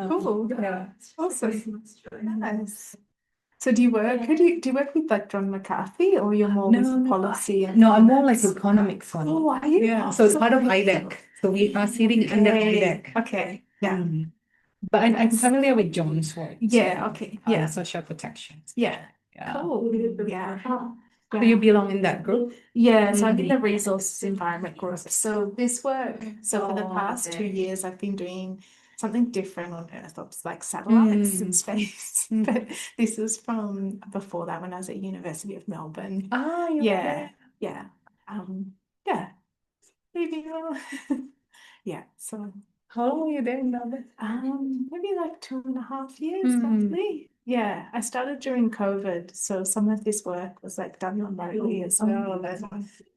Cool. Yeah. Awesome. Nice. So do you work? Do you work with like John McCarthy, or you're more with policy? No, I'm more like economics one. Oh, are you? Yeah. So it's part of IDEC. So we are sitting under IDEC. Okay. Yeah. But I'm familiar with John's work. Yeah. Okay. Yeah. Social protection. Yeah. Yeah. Cool. Yeah. So you belong in that group? Yeah, so I'm in the resources environment group. So this work, so for the past 2 years, I've been doing something different on Earth, ops, like satellites in space. But this is from before that when I was at University of Melbourne. Ah, Yeah, yeah. Yeah. Maybe yeah, so how long are you there in Melbourne? maybe like 2.5 years, roughly. Yeah, I started during COVID, so some of this work was like done remotely as well.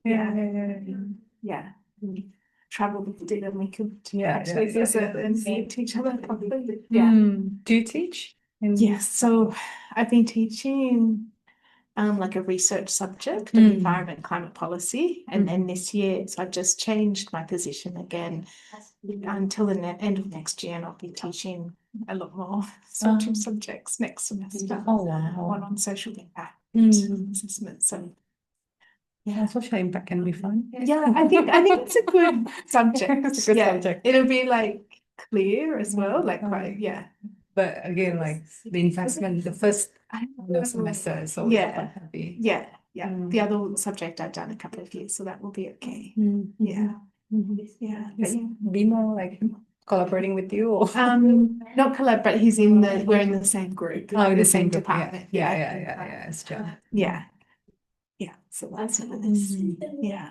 Yeah. We traveled with it and we could actually visit and meet each other properly. Yeah. Do you teach? Yes, so I've been teaching like a research subject of environment climate policy, and then this year, so I've just changed my position again until the end of next year, and I'll be teaching a lot more two subjects next semester. Oh, wow. One on social impact assessment. So yeah, social impact can be fun. yeah, I think it's a good subject. It's a good subject. It'll be like clear as well, like quite But again, like the investment, the first semester, so quite heavy. Yeah. The other subject I've done a couple of years, so that will be okay. Yeah. Yeah. Is Bimo like collaborating with you, or not collaborate, we're in the same group, the same department. Yeah, it's true. Yeah. Yeah. So that's nice. Yeah.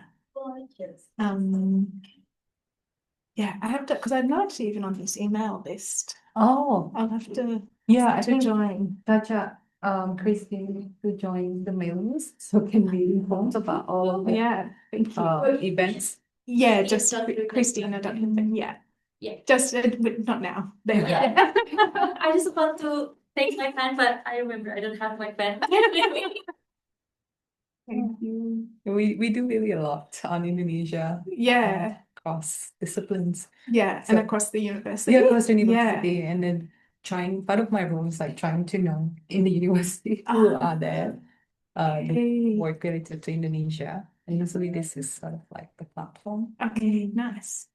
Yeah, I have to, because I'm not actually even on this email list. Oh, I'll have to I think join. Gotcha. Christine to join the mail list, so can be informed about all the Thank you. events. Yeah, just Christina. Yeah. Yeah. Just not now. There. Yeah. I just want to take my pen, but I remember I don't have my pen. Thank you. We do really a lot on Indonesia. Yeah. Across disciplines. Yeah, So, and across the university. Yeah, across the university, and then part of my role is like trying to know in the university who are there, the work related to Indonesia, and usually this is sort of like the platform. Okay, nice.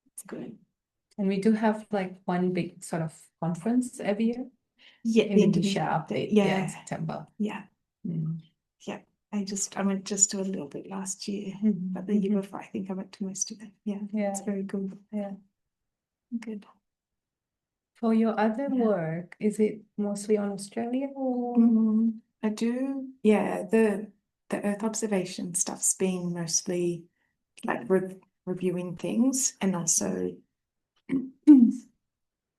That's good. And we do have like one big sort of conference every year. Yeah, Indonesia update. Yeah, in September. Yeah. Yeah. I went just to a little bit last year, but the year before I think I went to most of it. Yeah. It's very good. Yeah. Good. For your other work, is it mostly on Australia, or? I do. Yeah, the Earth observation stuff's been mostly like reviewing things, and also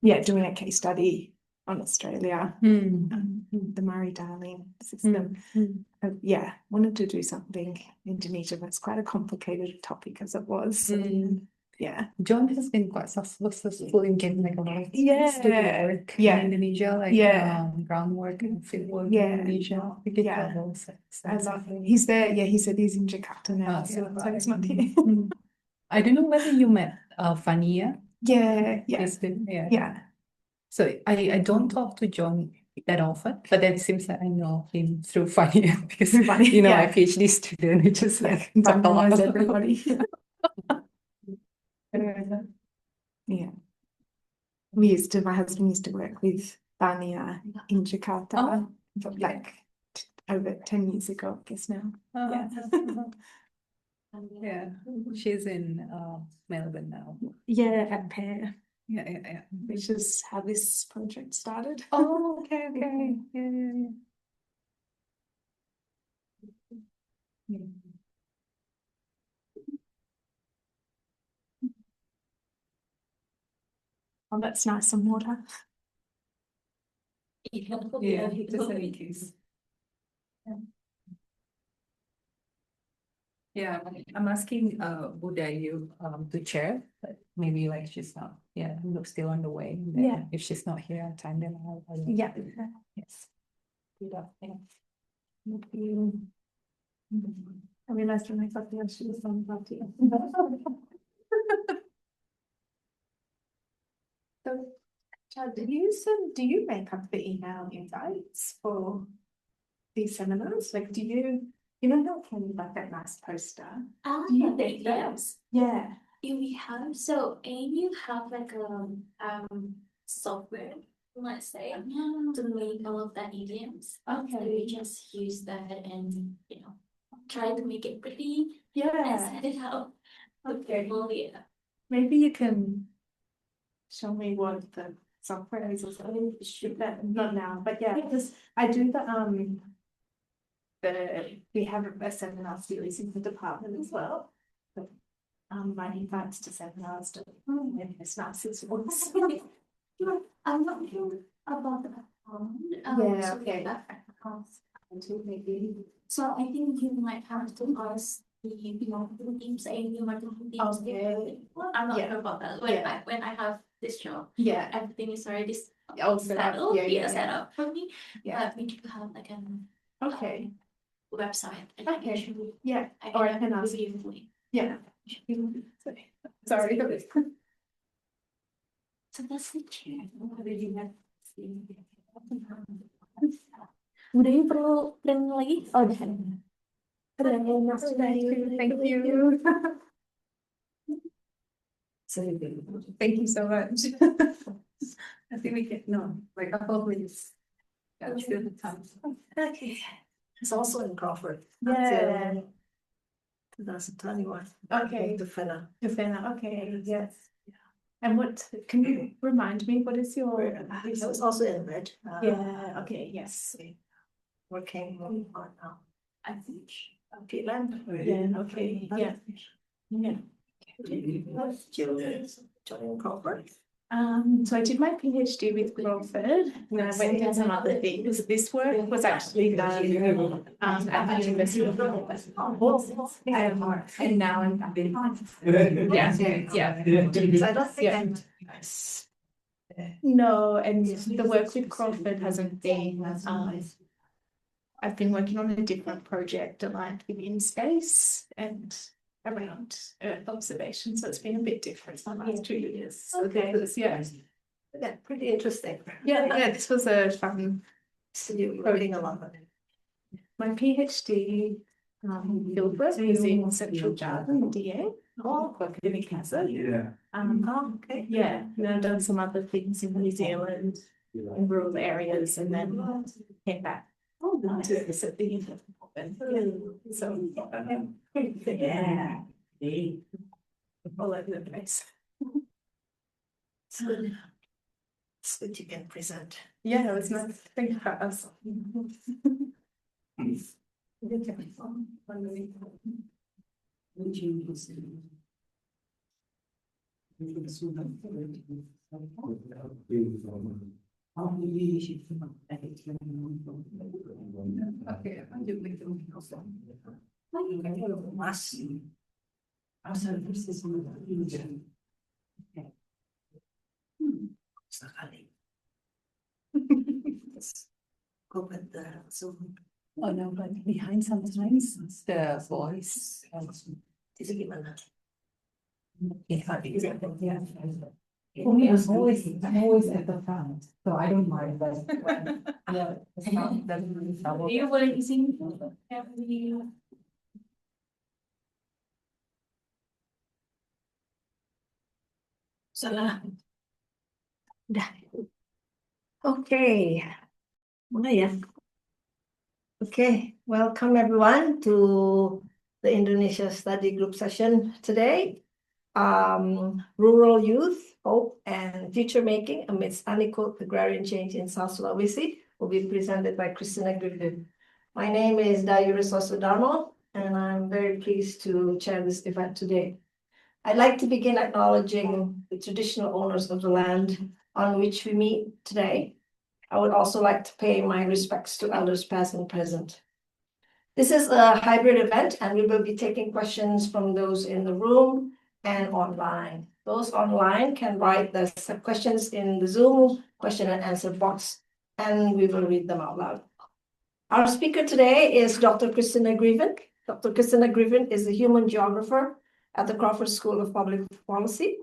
doing a case study on Australia, the Murray-Darling system. Wanted to do something in Indonesia, but it's quite a complicated topic as it was. Yeah. John has been quite successful in getting like a lot of work in Indonesia, like groundwork and field work in Indonesia. He's there. Yeah, he said he's in Jakarta now, so he's not here. I don't know whether you met Fania. Yeah. So I don't talk to John that often, but then it seems that I know him through Fania because my PhD student, it just like talk a lot with everybody. Yeah. My husband used to work with Fania in Jakarta, like over 10 years ago, I guess now. Yeah, she's in Melbourne now. Yeah, at Pear. Yeah. Which is how this project started. Oh, okay. Yeah. Oh, that's nice, some water. Yeah, just a case. Yeah, I'm asking Budayu to chair, but maybe like she's not. Yeah, still on the way. Yeah. If she's not here on time, then I'll Yeah. Yes. Thank you. I realized when I got there, she was on party. So Chad, do you make up the email invites for these seminars? Like, how can you like that nice poster? Do you the make those? EDMs. Yeah. We have, so ANU have like software, let's say, to make all of that EDMs. So Okay. we just use that and try to make it pretty and Yeah. set it out. Okay. Well, yeah. Maybe you can show me what the software is or something. Shoot that, not now, but yeah, because I do we have a seminar series in the department as well. But, my invites to seminars to maybe it's not six months. I'm not sure about that. Yeah, okay. Maybe. So I think you might have to ask the teams, ANU marketing teams. Okay. I'm not Yeah. sure about that. Yeah. When I have this job, Yeah. everything is already Oh, set up. settled, Yeah. set up for me. Yeah. But we do have like an Okay. website. And Okay. actually, Yeah. I Or I can can ask. review link. Yeah. Sorry. So that's the chair. Udah you perlu print lagi? Oh, udah. Thank you. Thank you so much. I think we get like a couple of minutes. That's good time. Okay, it's also in Crawford. Yeah. 2021. Okay. The fella. Okay. Yes. And can you remind me what is your? It's also in red. Yeah. Okay. Yes. Working on I think. Peatland. Yeah. Okay. Yeah. Yeah. Joining Crawford. So I did my PhD with Crawford, and then I went and did some other things. This work was actually done at the University of Crawford. And now I'm yeah. So I don't think Yeah. No, and the work with Crawford hasn't been. I've been working on a different project aligned with in space and around Earth observation, so it's been a bit different the last 2 years. Okay. Yeah, pretty interesting. yeah. This was a fun. So you're learning a lot. My PhD fieldwork was in Central Java in DA. In Cancer. Oh, okay. Yeah, and I've done some other things in New Zealand, in rural areas, and then came back to visit the Melbourne. So yeah, all over the place. It's good. It's good you can present. Yeah, it was nice. Thank you for us. Okay, Mas. Sekali. Open the Zoom. Oh no, but behind sometimes the voice. Itu gimana? Yeah. For me, I'm always at the front, so I don't mind, but yeah, it's not, doesn't really trouble. You were using Salah. Udah. Okay. Mulai ya. Okay, welcome everyone to the Indonesia Study Group session today. Rural youth, hope and future making amidst unequal agrarian change in South Sulawesi will be presented by Christina G. My name is Dayuris Sosudarmo, and I'm very pleased to chair this event today. I'd like to begin acknowledging the traditional owners of the land on which we meet today. I would also like to pay my respects to elders past and present. This is a hybrid event, and we will be taking questions from those in the room and online. Those online can write the questions in the Zoom question and answer box, and we will read them out loud. Our speaker today is Dr. Christina G. Dr. Christina G. is a human geographer at the Crawford School of Public Policy.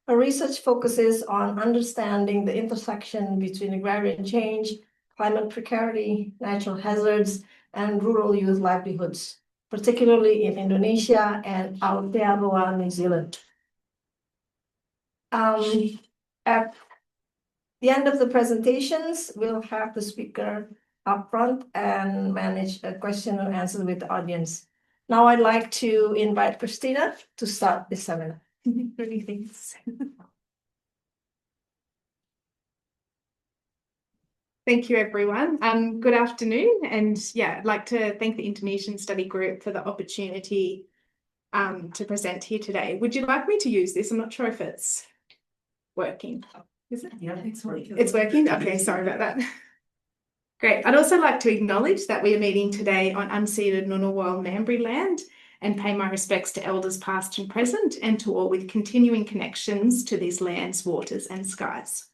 Her research focuses on understanding the intersection between agrarian change, climate precarity, natural hazards, and rural youth livelihoods, particularly in Indonesia and Aotearoa, New Zealand. At the end of the presentations, we'll have the speaker up front and manage a question and answer with the audience. Now I'd like to invite Christina to start this seminar. Really, thanks. Thank you, everyone. Good afternoon. And yeah, I'd like to thank the Indonesian Study Group for the opportunity to present here today. Would you like me to use this? I'm not sure if it's working. Is it? Yeah, it's working. It's working? Okay, sorry about that. Great. I'd also like to acknowledge that we are meeting today on unceded Ngunnawal Ngambri land and pay my respects to elders past and present and to all with continuing connections to these lands, waters and skies.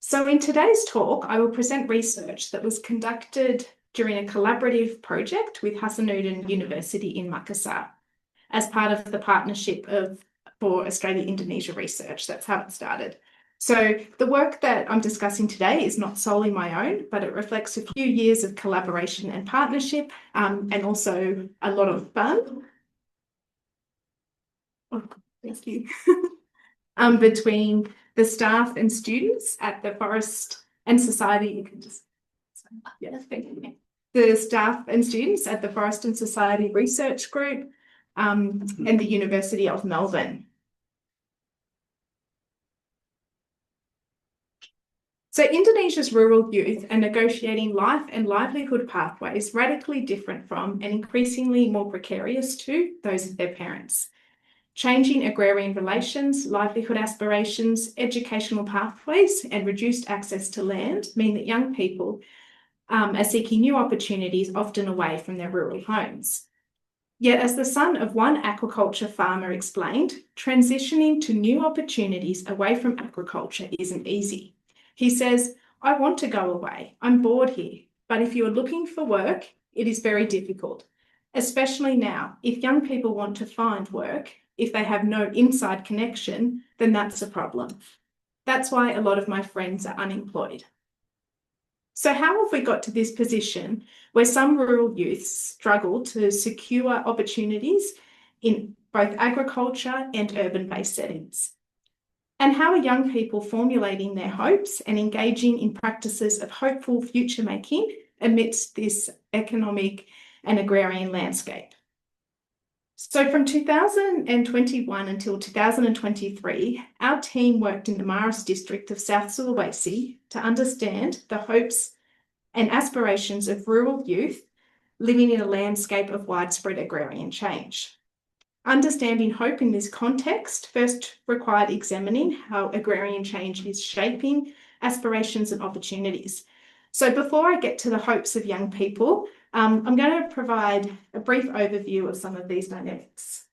So in today's talk, I will present research that was conducted during a collaborative project with Hasanuddin University in Makassar as part of the partnership for Australia-Indonesia research. That's how it started. So the work that I'm discussing today is not solely my own, but it reflects a few years of collaboration and partnership, and also a lot of fun. Oh, thank you. Between the staff and students at the Forest and Society, you can just, yeah, thank you. The staff and students at the Forest and Society Research Group, and the University of Melbourne. So Indonesia's rural youth are negotiating life and livelihood pathways radically different from and increasingly more precarious to those of their parents. Changing agrarian relations, livelihood aspirations, educational pathways, and reduced access to land mean that young people are seeking new opportunities, often away from their rural homes. Yet, as the son of one aquaculture farmer explained, transitioning to new opportunities away from agriculture isn't easy. He says, "I want to go away. I'm bored here. But if you are looking for work, it is very difficult, especially now. If young people want to find work, if they have no inside connection, then that's a problem. That's why a lot of my friends are unemployed." So how have we got to this position where some rural youths struggle to secure opportunities in both agriculture and urban-based settings? And how are young people formulating their hopes and engaging in practices of hopeful future making amidst this economic and agrarian landscape? So from 2021 until 2023, our team worked in the Maros district of South Sulawesi to understand the hopes and aspirations of rural youth living in a landscape of widespread agrarian change. Understanding hope in this context first required examining how agrarian change is shaping aspirations and opportunities. So before I get to the hopes of young people, I'm going to provide a brief overview of some of these dynamics.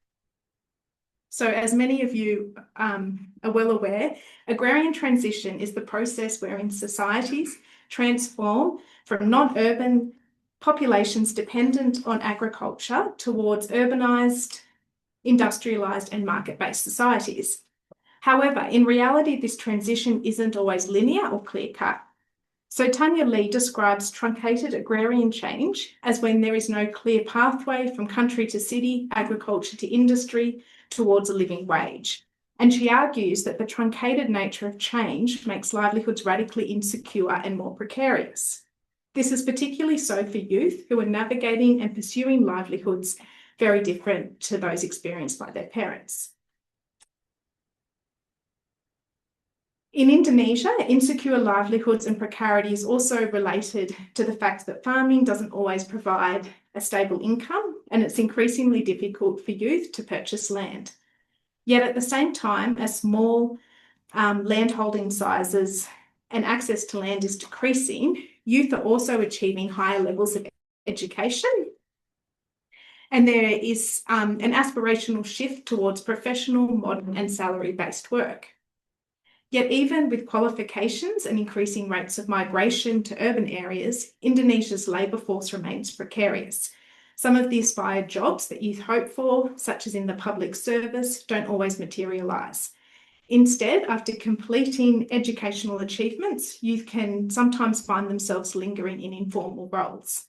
So as many of you are well aware, agrarian transition is the process wherein societies transform from non-urban populations dependent on agriculture towards urbanised, industrialised and market-based societies. However, in reality, this transition isn't always linear or clear-cut. So Tanya Lee describes truncated agrarian change as when there is no clear pathway from country to city, agriculture to industry, towards a living wage. And she argues that the truncated nature of change makes livelihoods radically insecure and more precarious. This is particularly so for youth who are navigating and pursuing livelihoods very different to those experienced by their parents. In Indonesia, insecure livelihoods and precarity is also related to the fact that farming doesn't always provide a stable income, and it's increasingly difficult for youth to purchase land. Yet at the same time, as small landholding sizes and access to land is decreasing, youth are also achieving higher levels of education. And there is an aspirational shift towards professional, modern and salary-based work. Yet even with qualifications and increasing rates of migration to urban areas, Indonesia's labour force remains precarious. Some of the aspired jobs that youth hope for, such as in the public service, don't always materialise. Instead, after completing educational achievements, youth can sometimes find themselves lingering in informal roles.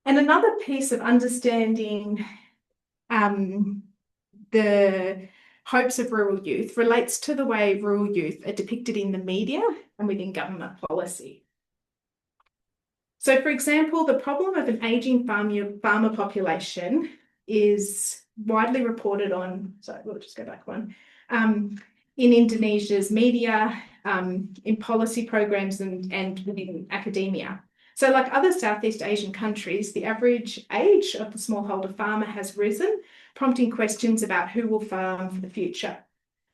And another piece of understanding the hopes of rural youth relates to the way rural youth are depicted in the media and within government policy. So, for example, the problem of an ageing farmer population is widely reported on, sorry, we'll just go back one, in Indonesia's media, in policy programs and within academia. So like other Southeast Asian countries, the average age of the smallholder farmer has risen, prompting questions about who will farm for the future.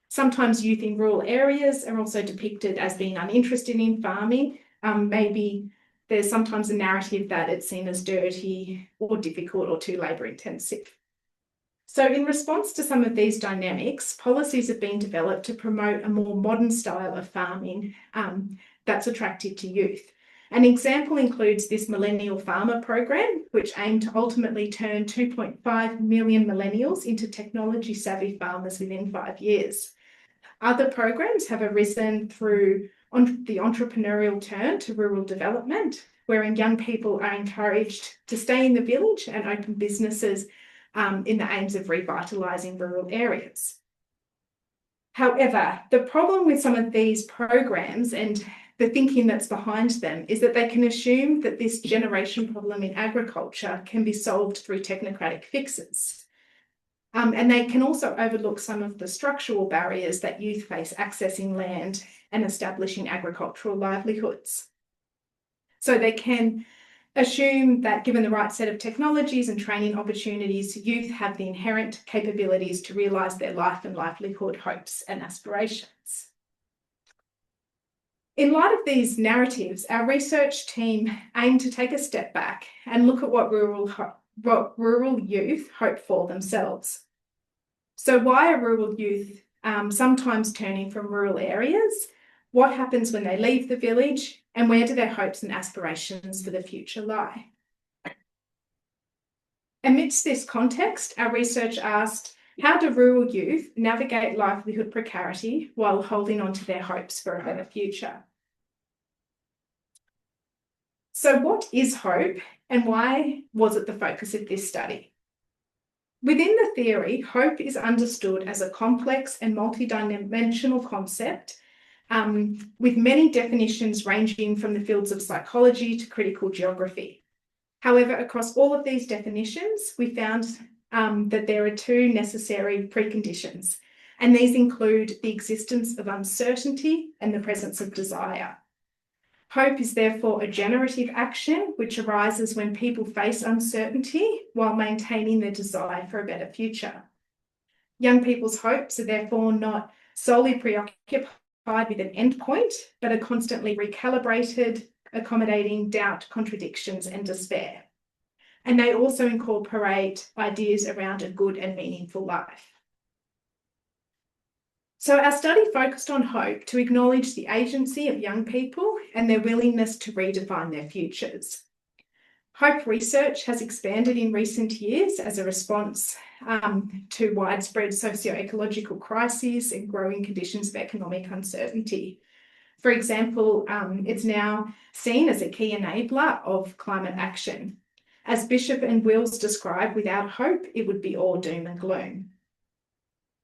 Sometimes youth in rural areas are also depicted as being uninterested in farming. Maybe there's sometimes a narrative that it's seen as dirty or difficult or too labour intensive. So in response to some of these dynamics, policies have been developed to promote a more modern style of farming that's attractive to youth. An example includes this Millennial Farmer program, which aimed to ultimately turn 2.5 million millennials into technology-savvy farmers within 5 years. Other programs have arisen through the entrepreneurial turn to rural development, wherein young people are encouraged to stay in the village and open businesses in the aims of revitalising rural areas. However, the problem with some of these programs and the thinking that's behind them is that they can assume that this generation problem in agriculture can be solved through technocratic fixes. And they can also overlook some of the structural barriers that youth face accessing land and establishing agricultural livelihoods. So they can assume that given the right set of technologies and training opportunities, youth have the inherent capabilities to realise their life and livelihood hopes and aspirations. In light of these narratives, our research team aimed to take a step back and look at what rural youth hope for themselves. So why are rural youth sometimes turning from rural areas? What happens when they leave the village? And where do their hopes and aspirations for the future lie? Amidst this context, our research asked, how do rural youth navigate livelihood precarity while holding on to their hopes for a better future? So what is hope and why was it the focus of this study? Within the theory, hope is understood as a complex and multidimensional concept with many definitions ranging from the fields of psychology to critical geography. However, across all of these definitions, we found that there are two necessary preconditions, and these include the existence of uncertainty and the presence of desire. Hope is therefore a generative action which arises when people face uncertainty while maintaining their desire for a better future. Young people's hopes are therefore not solely preoccupied with an endpoint, but are constantly recalibrated, accommodating doubt, contradictions, and despair. And they also incorporate ideas around a good and meaningful life. So our study focused on hope to acknowledge the agency of young people and their willingness to redefine their futures. Hope research has expanded in recent years as a response to widespread socio-ecological crises and growing conditions of economic uncertainty. For example, it's now seen as a key enabler of climate action. As Bishop and Wills describe, without hope, it would be all doom and gloom.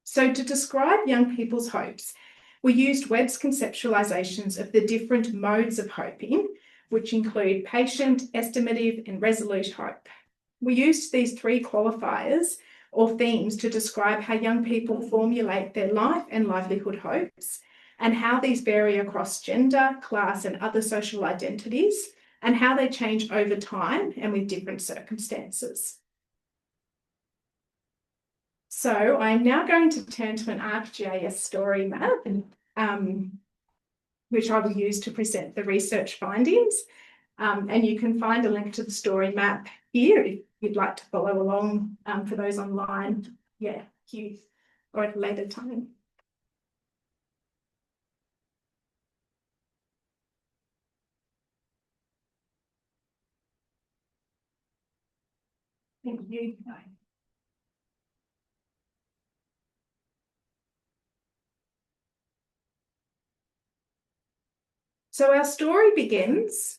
So to describe young people's hopes, we used Webb's conceptualizations of the different modes of hoping, which include patient, estimative, and resolute hope. We used these three qualifiers or themes to describe how young people formulate their life and livelihood hopes and how these vary across gender, class, and other social identities, and how they change over time and with different circumstances. So I'm now going to turn to an ArcGIS story map, which I will use to present the research findings. And you can find a link to the story map here if you'd like to follow along for those online, or at a later time. Thank you. So our story begins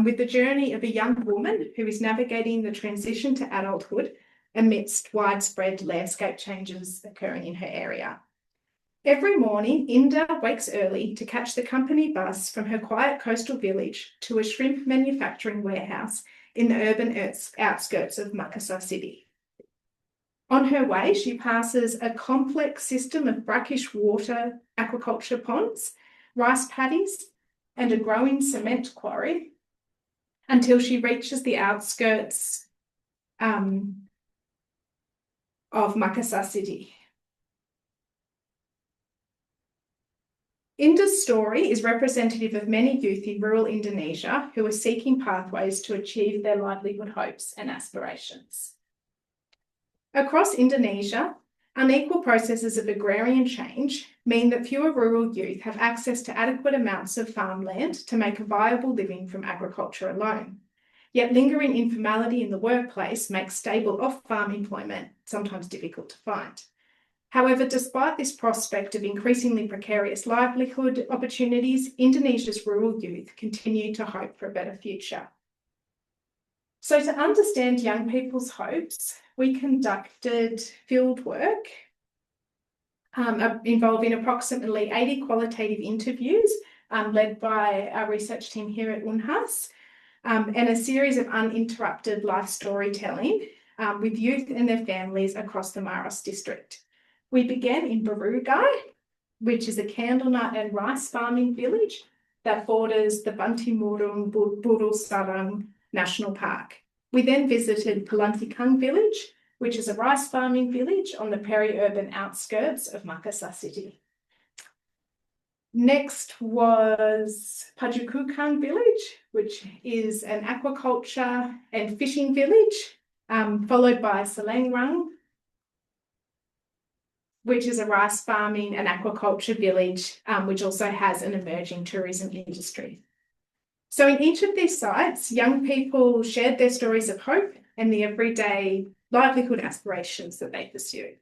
with the journey of a young woman who is navigating the transition to adulthood amidst widespread landscape changes occurring in her area. Every morning, Inda wakes early to catch the company bus from her quiet coastal village to a shrimp manufacturing warehouse in the urban outskirts of Makassar City. On her way, she passes a complex system of brackish water aquaculture ponds, rice paddies, and a growing cement quarry until she reaches the outskirts of Makassar City. Inda's story is representative of many youth in rural Indonesia who are seeking pathways to achieve their livelihood hopes and aspirations. Across Indonesia, unequal processes of agrarian change mean that fewer rural youth have access to adequate amounts of farmland to make a viable living from agriculture alone. Yet lingering informality in the workplace makes stable off-farm employment sometimes difficult to find. However, despite this prospect of increasingly precarious livelihood opportunities, Indonesia's rural youth continue to hope for a better future. So to understand young people's hopes, we conducted field work involving approximately 80 qualitative interviews led by our research team here at UNHAS and a series of uninterrupted life storytelling with youth and their families across the Maros district. We began in Barugai, which is a candlenut and rice farming village that borders the Bantimurung Buru Sarang National Park. We then visited Pelantikan village, which is a rice farming village on the peri-urban outskirts of Makassar City. Next was Pajukukan village, which is an aquaculture and fishing village, followed by Selengrang, which is a rice farming and aquaculture village, which also has an emerging tourism industry. So in each of these sites, young people shared their stories of hope and the everyday livelihood aspirations that they pursue.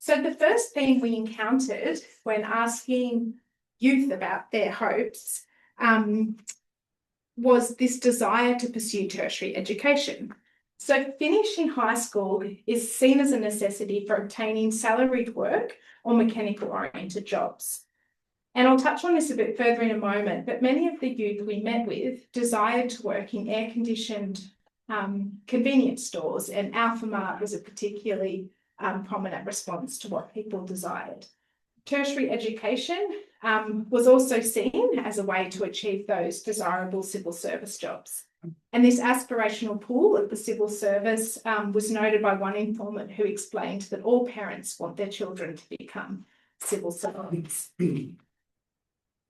So the first thing we encountered when asking youth about their hopes was this desire to pursue tertiary education. So finishing high school is seen as a necessity for obtaining salaried work or mechanical-oriented jobs. And I'll touch on this a bit further in a moment, but many of the youth we met with desired to work in air-conditioned convenience stores, and Alphamart was a particularly prominent response to what people desired. Tertiary education was also seen as a way to achieve those desirable civil service jobs. And this aspirational pool of the civil service was noted by one informant who explained that all parents want their children to become civil servants.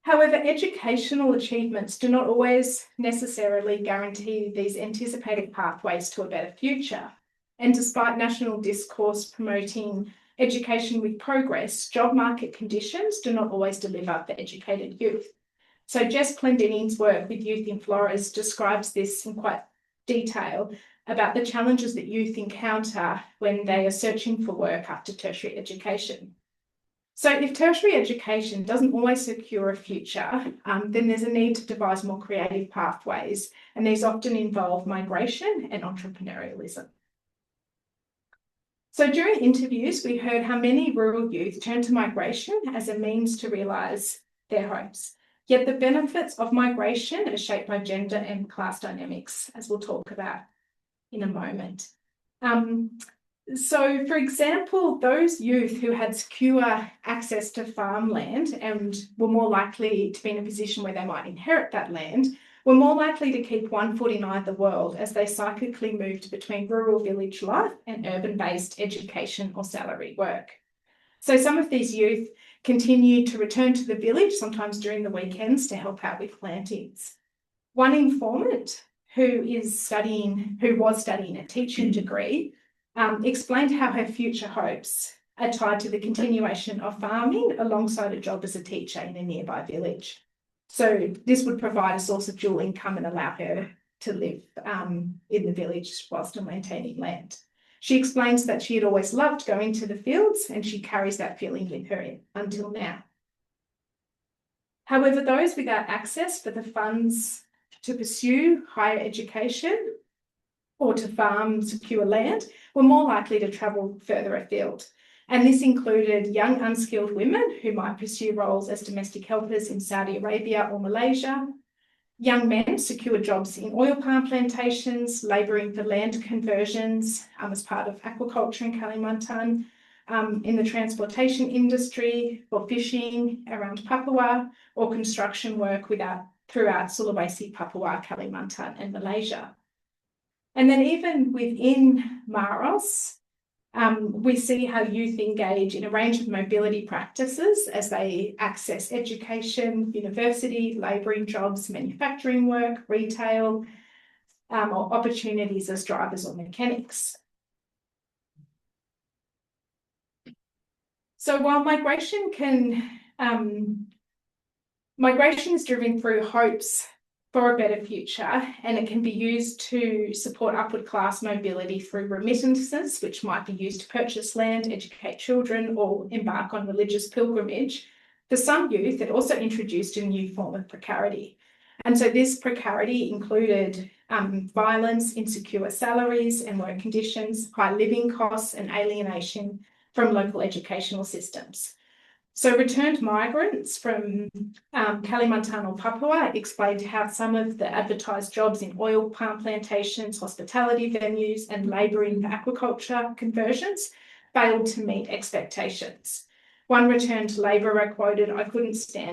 However, educational achievements do not always necessarily guarantee these anticipated pathways to a better future. And despite national discourse promoting education with progress, job market conditions do not always deliver for educated youth. So Jess Plendining's work with youth in Flores describes this in quite detail about the challenges that youth encounter when they are searching for work after tertiary education. So if tertiary education doesn't always secure a future, then there's a need to devise more creative pathways, and these often involve migration and entrepreneurialism. So during interviews, we heard how many rural youth turn to migration as a means to realise their hopes. Yet the benefits of migration are shaped by gender and class dynamics, as we'll talk about in a moment. So, for example, those youth who had secure access to farmland and were more likely to be in a position where they might inherit that land were more likely to keep one foot in either world as they cyclically moved between rural village life and urban-based education or salary work. So some of these youth continued to return to the village, sometimes during the weekends, to help out with plantings. One informant who was studying a teaching degree explained how her future hopes are tied to the continuation of farming alongside a job as a teacher in a nearby village. So this would provide a source of dual income and allow her to live in the village while still maintaining land. She explains that she had always loved going to the fields and she carries that feeling with her until now. However, those without access for the funds to pursue higher education or to farm secure land were more likely to travel further afield. And this included young unskilled women who might pursue roles as domestic helpers in Saudi Arabia or Malaysia. Young men secured jobs in oil palm plantations, labouring for land conversions as part of aquaculture in Kalimantan, in the transportation industry, for fishing around Papua, or construction work throughout Sulawesi, Papua, Kalimantan, and Malaysia. And then even within Maros, we see how youth engage in a range of mobility practices as they access education, university, labouring jobs, manufacturing work, retail, or opportunities as drivers or mechanics. So while migration is driven through hopes for a better future, and it can be used to support upward class mobility through remittances, which might be used to purchase land, educate children, or embark on religious pilgrimage. For some youth, it also introduced a new form of precarity. And so this precarity included violence, insecure salaries and work conditions, high living costs, and alienation from local educational systems. So returned migrants from Kalimantan or Papua explained how some of the advertised jobs in oil palm plantations, hospitality venues, and labouring for aquaculture conversions failed to meet expectations. One returned labourer quoted, "I couldn't stand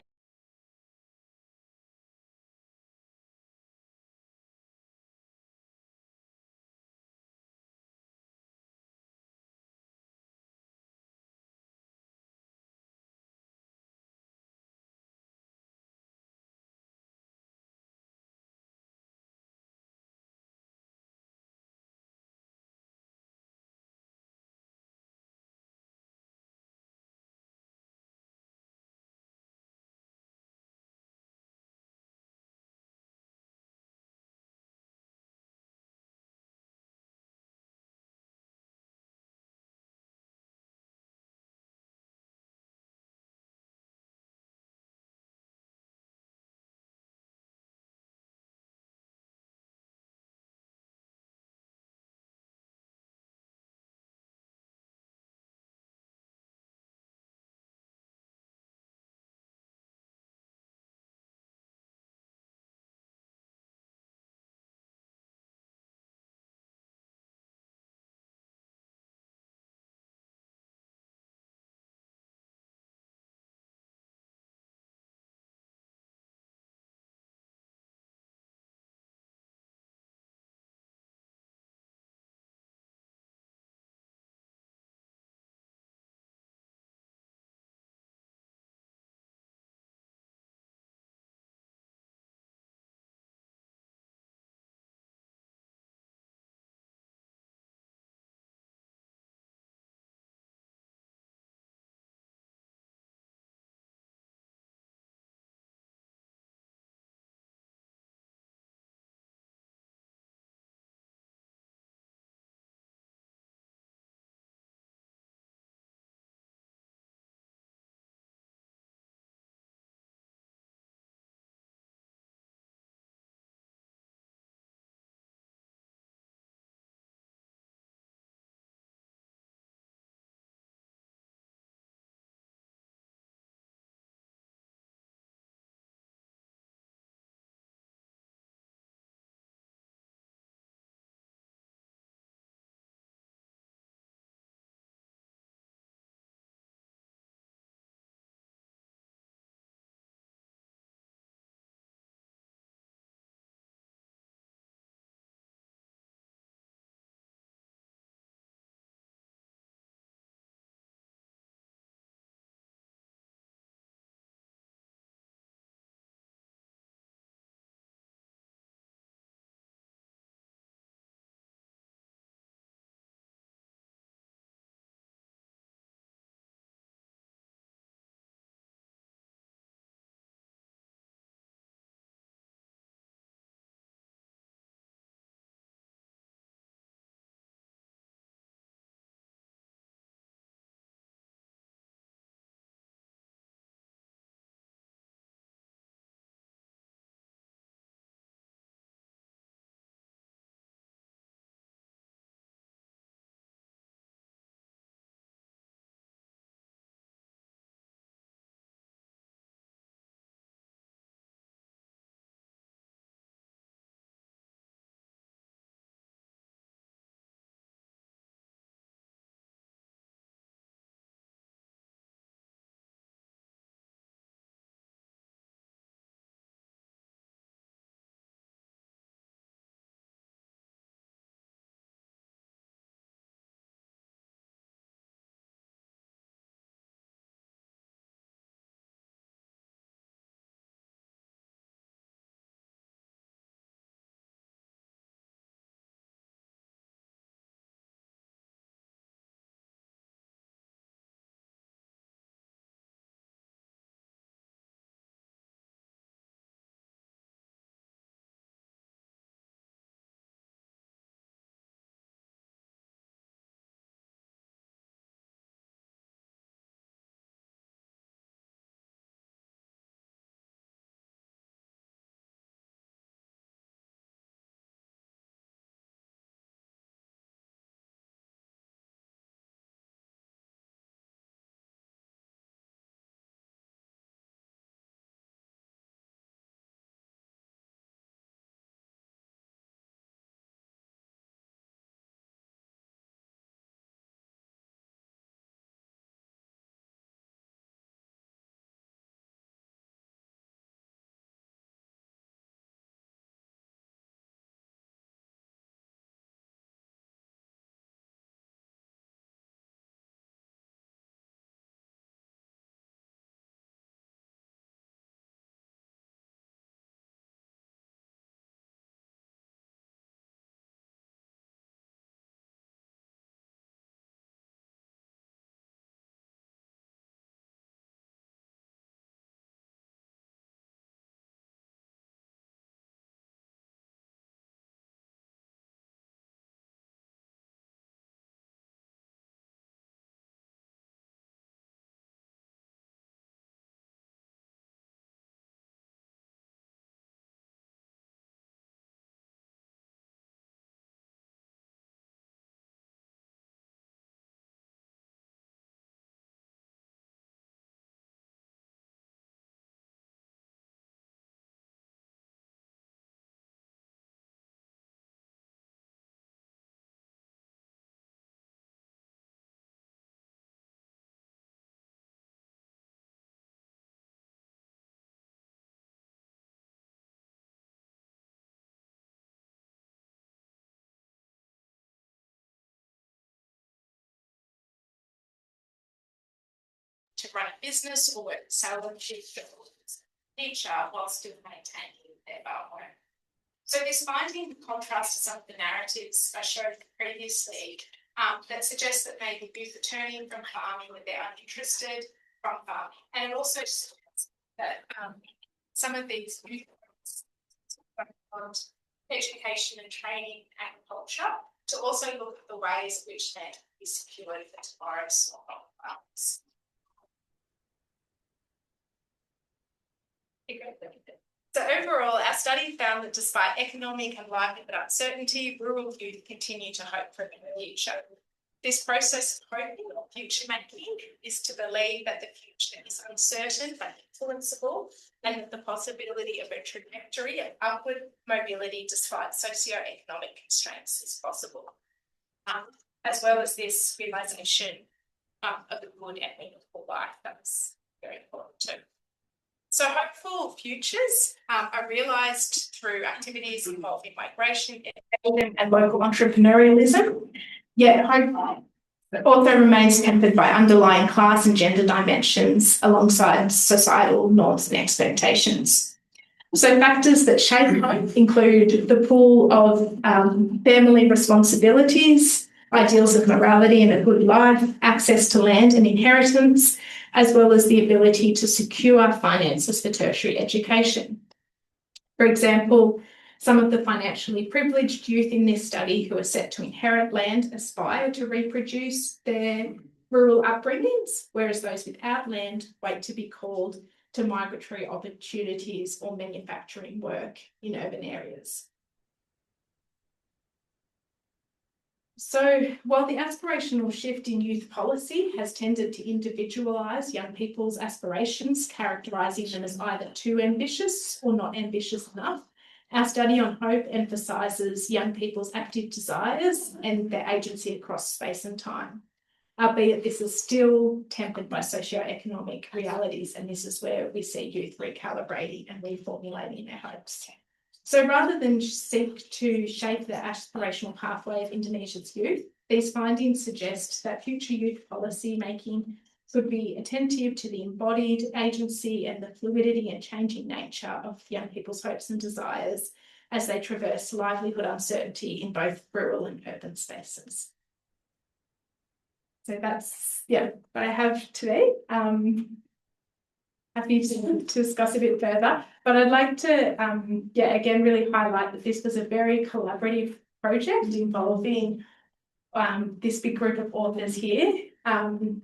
to run a business or work sales and shift jobs as a teacher while still maintaining their work. So this finding contrasts to some of the narratives I showed previously that suggest that maybe youth are turning from farming when they're uninterested from farming. And it also suggests that some of these youth on education and training agriculture to also look at the ways in which land is secured for tomorrow's smallholder farmers. So overall, our study found that despite economic and livelihood uncertainty, rural youth continue to hope for a better future. This process of hoping or future making is to believe that the future is uncertain but influenceable, and that the possibility of a trajectory of upward mobility despite socio-economic constraints is possible. As well as this realisation of a good and meaningful life, that's very important too. So hopeful futures are realised through activities involving migration, and local entrepreneurialism, yet hope also remains tempered by underlying class and gender dimensions alongside societal norms and expectations. So factors that shape hope include the pool of family responsibilities, ideals of morality and a good life, access to land and inheritance, as well as the ability to secure finances for tertiary education. For example, some of the financially privileged youth in this study who are set to inherit land aspire to reproduce their rural upbringings, whereas those without land wait to be called to migratory opportunities or manufacturing work in urban areas. So while the aspirational shift in youth policy has tended to individualise young people's aspirations, characterising them as either too ambitious or not ambitious enough, our study on hope emphasises young people's active desires and their agency across space and time, albeit this is still tempered by socio-economic realities, and this is where we see youth recalibrating and reformulating their hopes. So rather than seek to shape the aspirational pathway of Indonesia's youth, these findings suggest that future youth policy making could be attentive to the embodied agency and the fluidity and changing nature of young people's hopes and desires as they traverse livelihood uncertainty in both rural and urban spaces. So that's, what I have today. Happy to discuss a bit further, but I'd like to, again, really highlight that this was a very collaborative project involving this big group of authors here from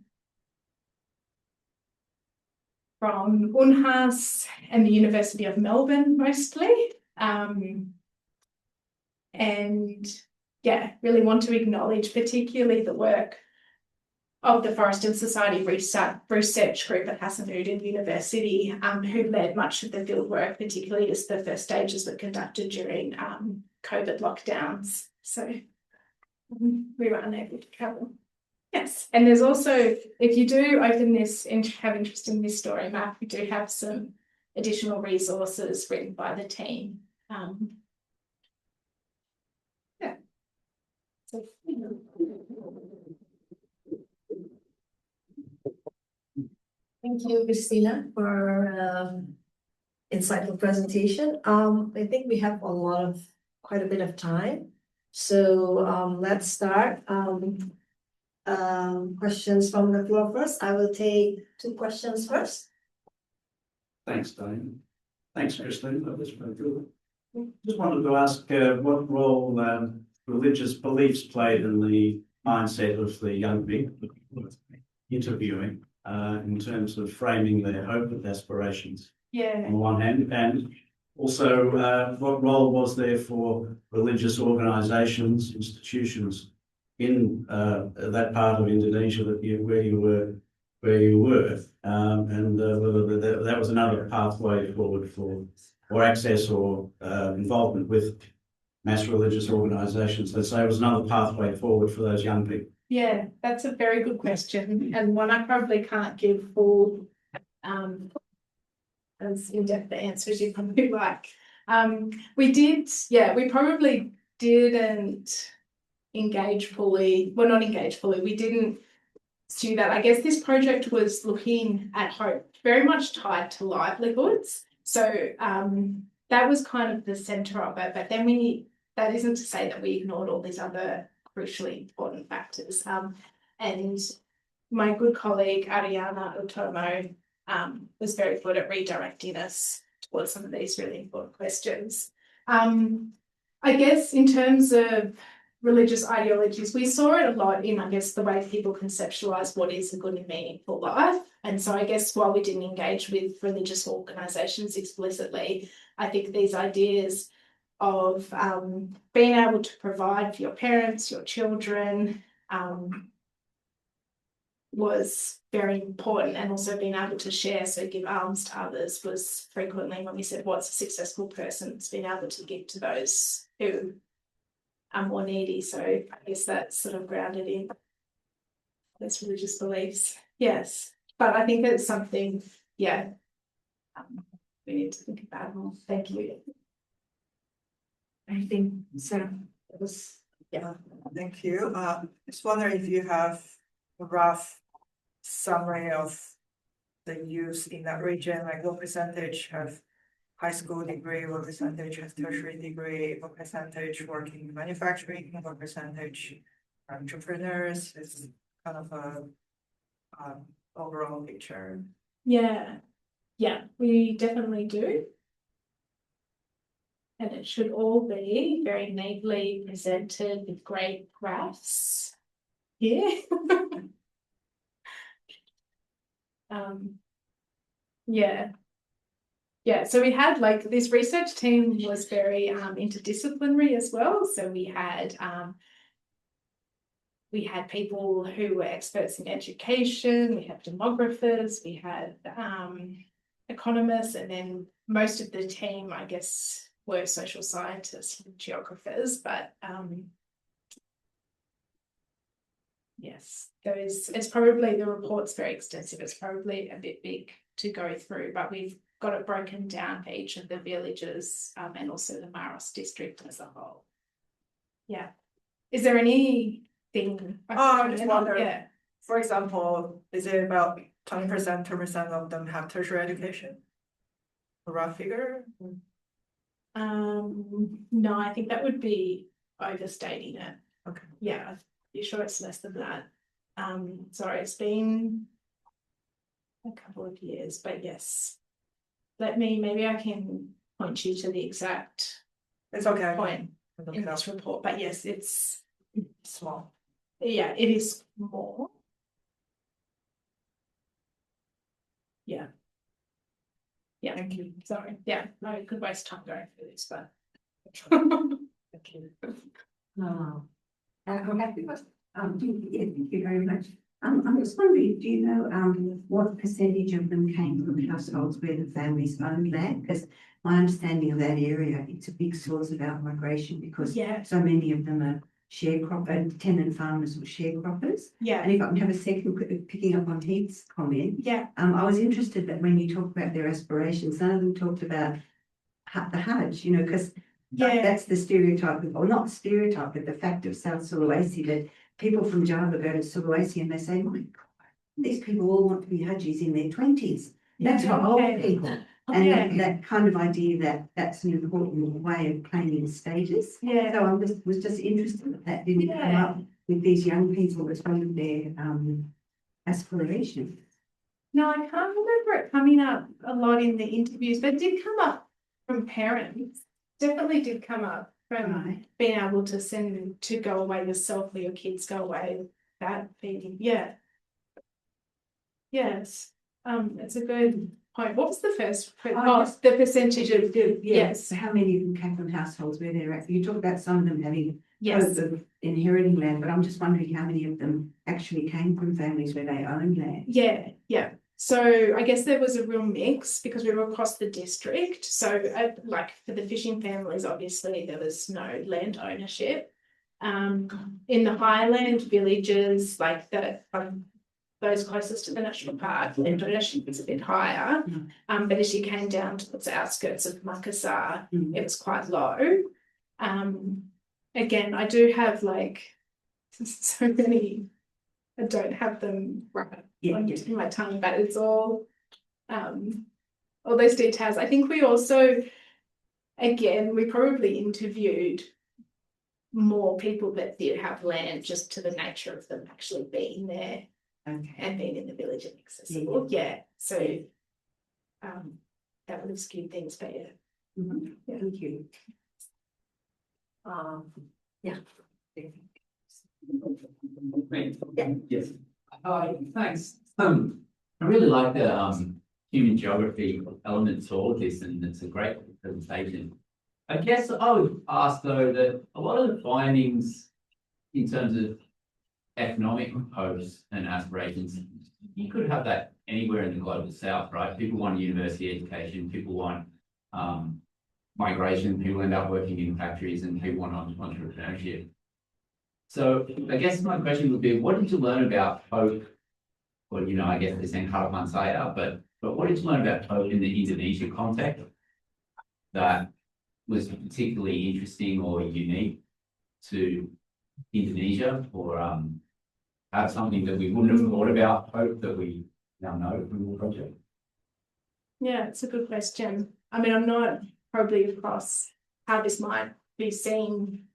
UNHAS and the University of Melbourne mostly. And really want to acknowledge particularly the work of the Forest and Society research group at Hasanuddin University, who led much of the field work, particularly as the first stages were conducted during COVID lockdowns. So we were unable to travel. Yes, and there's also, if you do open this and have interest in this story map, we do have some additional resources written by the team. So, Thank you, Christina, for insightful presentation. I think we have quite a bit of time. So let's start. Questions from the floor first. I will take 2 questions first. Thanks, Diane. Thanks, Christine. That was very good. Just wanted to ask what role religious beliefs played in the mindset of the young people interviewing in terms of framing their hope and aspirations on the one hand, and also what role was there for religious organisations, institutions in that part of Indonesia where you were, and whether that was another pathway forward for access or involvement with mass religious organisations. Let's say it was another pathway forward for those young people. Yeah, that's a very good question, and one I probably can't give full as in-depth the answer as you probably like. We probably didn't engage fully. Well, not engage fully. We didn't pursue that. I guess this project was looking at hope, very much tied to livelihoods. So that was kind of the centre of it. But then that isn't to say that we ignored all these other crucially important factors. And my good colleague Ariana Utomo was very good at redirecting us towards some of these really important questions. I guess in terms of religious ideologies, we saw it a lot in, I guess, the way people conceptualise what is a good and meaningful life. And so I guess while we didn't engage with religious organisations explicitly, I think these ideas of being able to provide for your parents, your children, was very important, and also being able to share, so give alms to others was frequently when we said what's a successful person, it's being able to give to those who are more needy. So I guess that's sort of grounded in those religious beliefs. Yes, but I think it's something, yeah, we need to think about more. Thank you. I think so. It was, yeah. Thank you. Just wondering if you have a rough summary of the youth in that region, like what percentage have high school degree, what percentage has tertiary degree, what percentage working in manufacturing, what percentage are entrepreneurs? It's kind of a overall picture. Yeah, we definitely do. And it should all be very neatly presented with great graphs here. Yeah, so we had like this research team was very interdisciplinary as well. So we had people who were experts in education, we had demographers, we had economists, and then most of the team, I guess, were social scientists and geographers, but yes, it's probably, the report's very extensive, it's probably a bit big to go through, but we've got it broken down for each of the villages and also the Maros district as a whole. Yeah. Is there anything I just wonder, yeah. for example, is it about 20%, 10% of them have tertiary education? A rough figure? No, I think that would be overstating it. Okay. Yeah, I'm pretty sure it's less than that. Sorry, it's been a couple of years, but yes. Maybe I can point you to the exact It's okay. point Look in it up. this report, but yes, it's Small. yeah, it is more. Yeah. Yeah. Thank you. Sorry. Yeah, no, I could waste time going through this, but Thank you. Thank you very much. I'm just wondering, do you know what percentage of them came from households where the families owned land? Because my understanding of that area, it's a big source of out migration because yeah, so many of them are tenant farmers or sharecroppers. yeah, And if I can have a second, picking up on Heath's comment, yeah, I was interested that when you talked about their aspirations, none of them talked about the Hajj, you know, because yeah, that's the stereotype, or not stereotype, but the fact of South Sulawesi, that people from Java go to Sulawesi and they say, my God, these people all want to be Hajis in their 20s. That's for old people. And that kind of idea that that's an important way of claiming status. yeah. So I was just interested that that didn't come up with these young people as one of their aspirations. No, I can't remember it coming up a lot in the interviews, but it did come up from parents. Definitely did come up from being able to send them to go away yourself or your kids go away without feeding. Yeah. Yes. It's a good point. What was the first? The percentage of yes. How many of them came from households where they're at? You talk about some of them having yes of inheriting land, but I'm just wondering how many of them actually came from families where they own land. Yeah. So I guess there was a real mix because we were across the district. So like for the fishing families, obviously there was no land ownership. In the highland villages, like those closest to the national park, land ownership is a bit higher. But as you came down to the outskirts of Makassar, it was quite low. Again, I do have like so many I don't have them right Yeah, on yeah. in my tongue, but it's all those details. I think we also, again, we probably interviewed more people that did have land just to the nature of them actually being there Okay. and being in the village and accessible. Yeah. So that would have skewed things better. Mhm. Yeah. Thank you. Yeah. Yes. Hi, thanks. I really like the human geography element to all of this, and it's a great presentation. I guess I would ask though that a lot of the findings in terms of economic hopes and aspirations, you could have that anywhere in the global south, right? People want university education, people want migration, people end up working in factories, and people want entrepreneurship. So I guess my question would be, what did you learn about hope? Well, you know, I guess this ain't harapan saya, but what did you learn about hope in the Indonesia context that was particularly interesting or unique to Indonesia, or have something that we wouldn't have thought about hope that we now know from the project? Yeah, it's a good question. I mean, I'm not probably across how this might be seen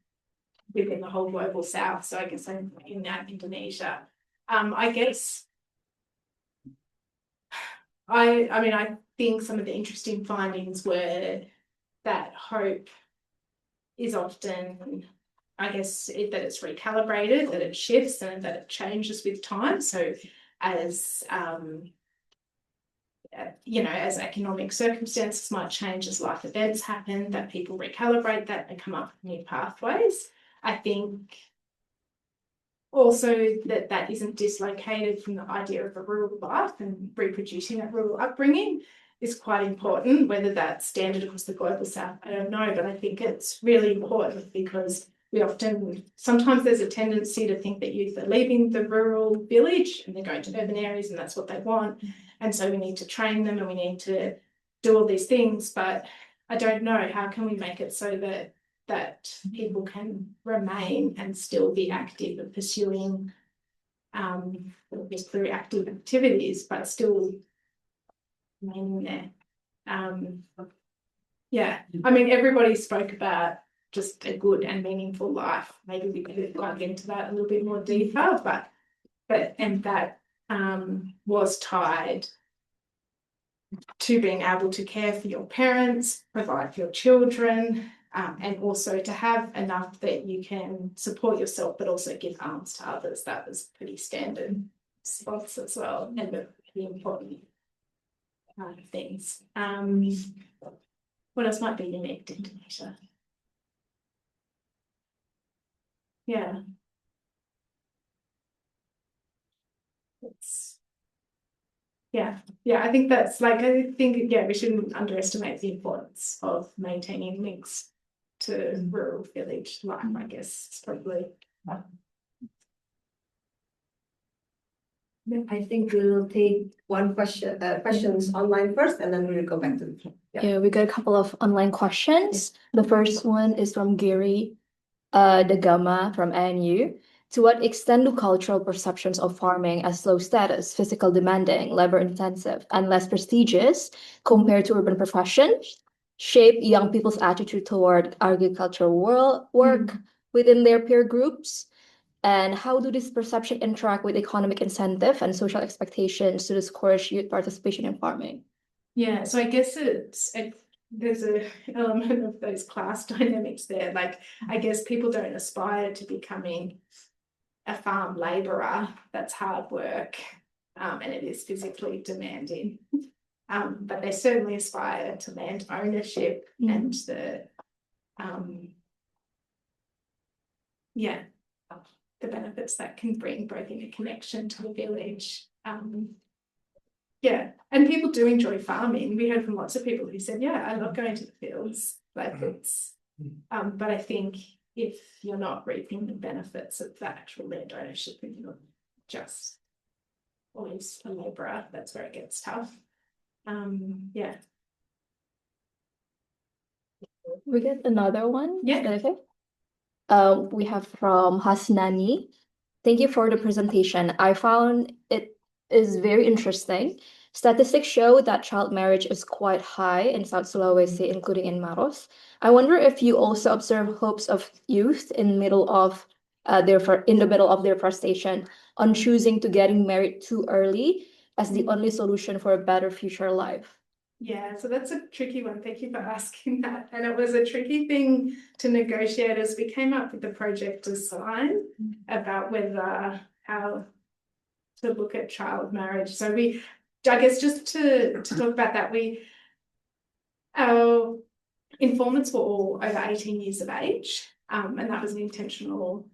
within the whole global south. So I guess I'm in that Indonesia. I guess I think some of the interesting findings were that hope is often, I guess, that it's recalibrated, that it shifts and that it changes with time. So as as economic circumstances might change, as life events happen, that people recalibrate that and come up with new pathways. I think also that isn't dislocated from the idea of a rural life, and reproducing that rural upbringing is quite important. Whether that's standard across the global south, I don't know, but I think it's really important because sometimes there's a tendency to think that youth are leaving the rural village and they're going to urban areas and that's what they want. And so we need to train them and we need to do all these things, but I don't know, how can we make it so that people can remain and still be active and pursuing through active activities, but still remaining there. Yeah, I mean, everybody spoke about just a good and meaningful life. Maybe we could dive into that a little bit more detail, but that was tied to being able to care for your parents, provide for your children, and also to have enough that you can support yourself, but also give alms to others. That was pretty standard spots as well, and the important things. What else might be unique to Indonesia? Yeah. I think we shouldn't underestimate the importance of maintaining links to rural village life, I guess. It's probably I think we will take one questions online first, and then we will go back to the floor. Yeah, we got a couple of online questions. The first one is from Giri Dagama from ANU. To what extent do cultural perceptions of farming as low status, physical demanding, labor intensive, and less prestigious compared to urban professions shape young people's attitude toward agricultural work within their peer groups? And how do this perception interact with economic incentive and social expectations to discourage youth participation in farming? Yeah, so I guess there's an element of those class dynamics there. Like, I guess people don't aspire to becoming a farm labourer. That's hard work, and it is physically demanding. But they certainly aspire to land ownership and the benefits that can bring, both in a connection to the village. And people do enjoy farming. We heard from lots of people who said, yeah, I love going to the fields. Like it's, but I think if you're not reaping the benefits of the actual land ownership and you're just always a labourer, that's where it gets tough. We get another one. Yeah. Is that okay? We have from Hasnani. Thank you for the presentation. I found it is very interesting. Statistics show that child marriage is quite high in South Sulawesi, including in Maros. I wonder if you also observe hopes of youth in the middle of their frustration on choosing to getting married too early as the only solution for a better future life. Yeah, so that's a tricky one. Thank you for asking that. And it was a tricky thing to negotiate as we came up with the project design about how to look at child marriage. So I guess just to talk about that, our informants were all over 18 years of age, and that was an intentional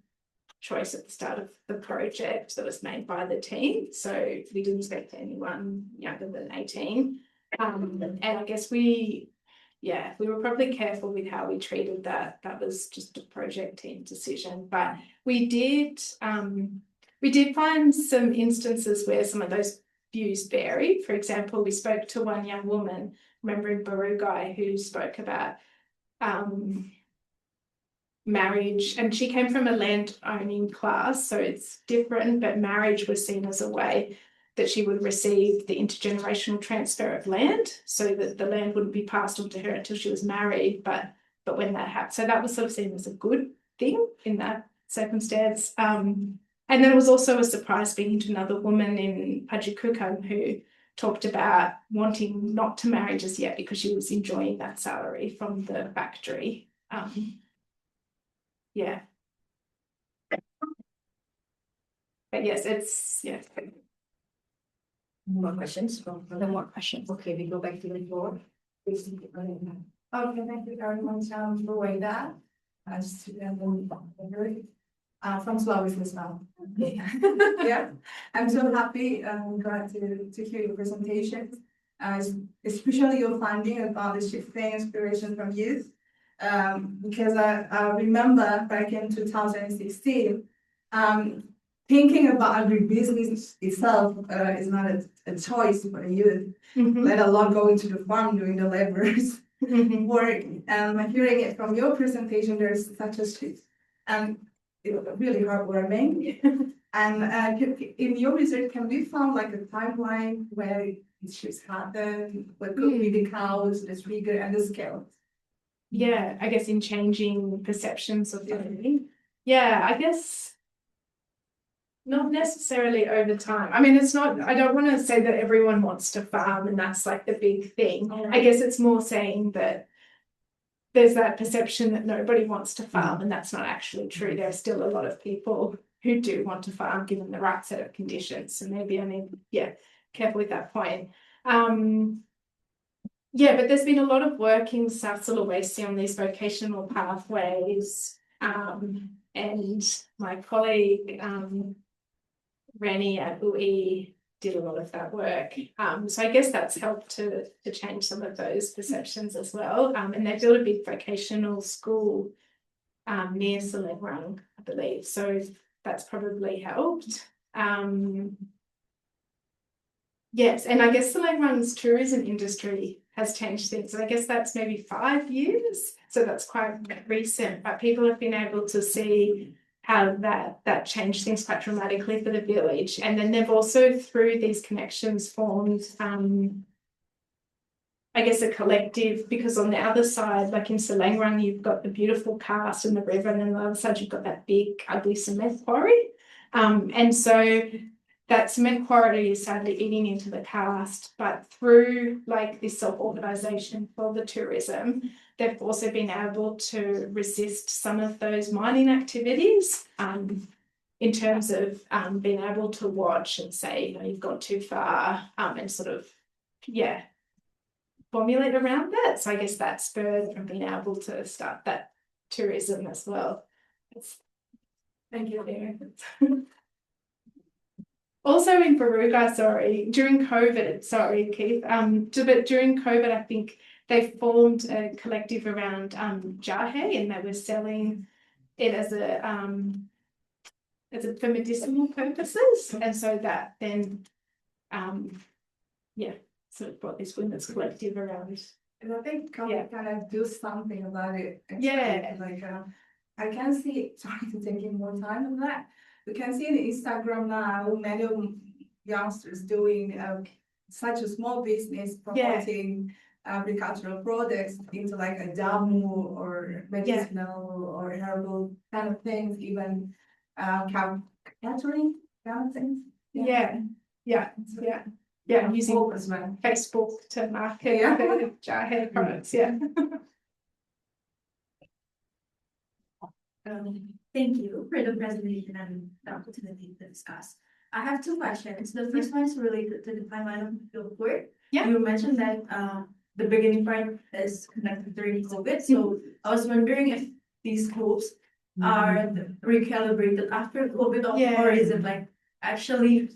choice at the start of the project that was made by the team. So we didn't expect anyone younger than 18. And I guess we were probably careful with how we treated that. That was just a project team decision. But we did find some instances where some of those views vary. For example, we spoke to one young woman, remember in Barugai, who spoke about marriage, and she came from a land owning class, so it's different, but marriage was seen as a way that she would receive the intergenerational transfer of land, so that the land wouldn't be passed on to her until she was married, but when that happened, so that was sort of seen as a good thing in that circumstance. And then it was also a surprise speaking to another woman in Pajukukan who talked about wanting not to marry just yet because she was enjoying that salary from the factory. Yeah. But yes, More questions No more questions. Okay, we go back to the floor. Okay, thank you very much, Ruwaida. From Sulawesi as well. Yeah, I'm so happy and glad to hear your presentation, especially your finding about the shifting inspiration from youth. Because I remember back in 2016, thinking about agribusiness itself is not a choice for a youth, let alone going to the farm doing the laborers work. And hearing it from your presentation, there's such a shift, and really heartwarming. And in your research, can we find like a timeline where these shifts happen? What could be the cause, the trigger, and the scale? Yeah, I guess in changing perceptions of farming. Yeah, I guess not necessarily over time. I mean, I don't want to say that everyone wants to farm and that's like the big thing. I guess it's more saying that there's that perception that nobody wants to farm, and that's not actually true. There are still a lot of people who do want to farm given the right set of conditions. So maybe careful with that point. But there's been a lot of work in South Sulawesi on these vocational pathways, and my colleague Rani at UE did a lot of that work. So I guess that's helped to change some of those perceptions as well. And they built a big vocational school near Selengrang, I believe. So that's probably helped. Yes, and I guess Selengrang's tourism industry has changed things. So I guess that's maybe 5 years. So that's quite recent, but people have been able to see how that changed things quite dramatically for the village. And then they've also, through these connections, formed, I guess, a collective, because on the other side, like in Selengrang, you've got the beautiful karst and the river, and then on the other side, you've got that big, ugly cement quarry. And so that cement quarry is sadly eating into the karst, but through like this self-organisation for the tourism, they've also been able to resist some of those mining activities, in terms of being able to watch and say, you've gone too far, and sort of, formulate around that. So I guess that spurred from being able to start that tourism as well. Thank you, Leah. Also in Baruga, during COVID, Keith, but during COVID, I think they formed a collective around jahe, and they were selling it as for medicinal purposes, and so that then, sort of brought this women's collective around. And I think kind of do something about it. Yeah. Like I can see, sorry to take in more time on that, we can see in Instagram now, many of youngsters doing such a small business promoting agricultural products into like a jamu or medicinal or herbal kind of things, even catering kind of things. Using as well. Facebook to market Yeah. the jarhead products. Yeah. Thank you for the presentation and the opportunity to discuss. I have two questions. The first one is related to the timeline of the field work. Yeah. You mentioned that the beginning part is connected during COVID. So I was wondering if these scopes are recalibrated after COVID or is it like actually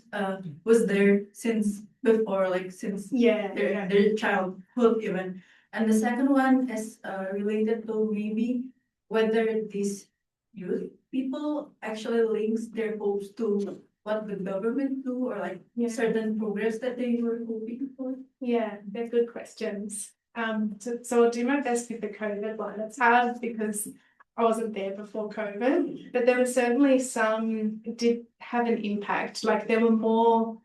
was there since before, like since their childhood even. And the second one is related to maybe whether these youth people actually links their hopes to what the government do or like certain progress that they were hoping for. Yeah, they're good questions. So I'll do my best with the COVID one. It's hard because I wasn't there before COVID, but there were certainly some did have an impact. Like there were more,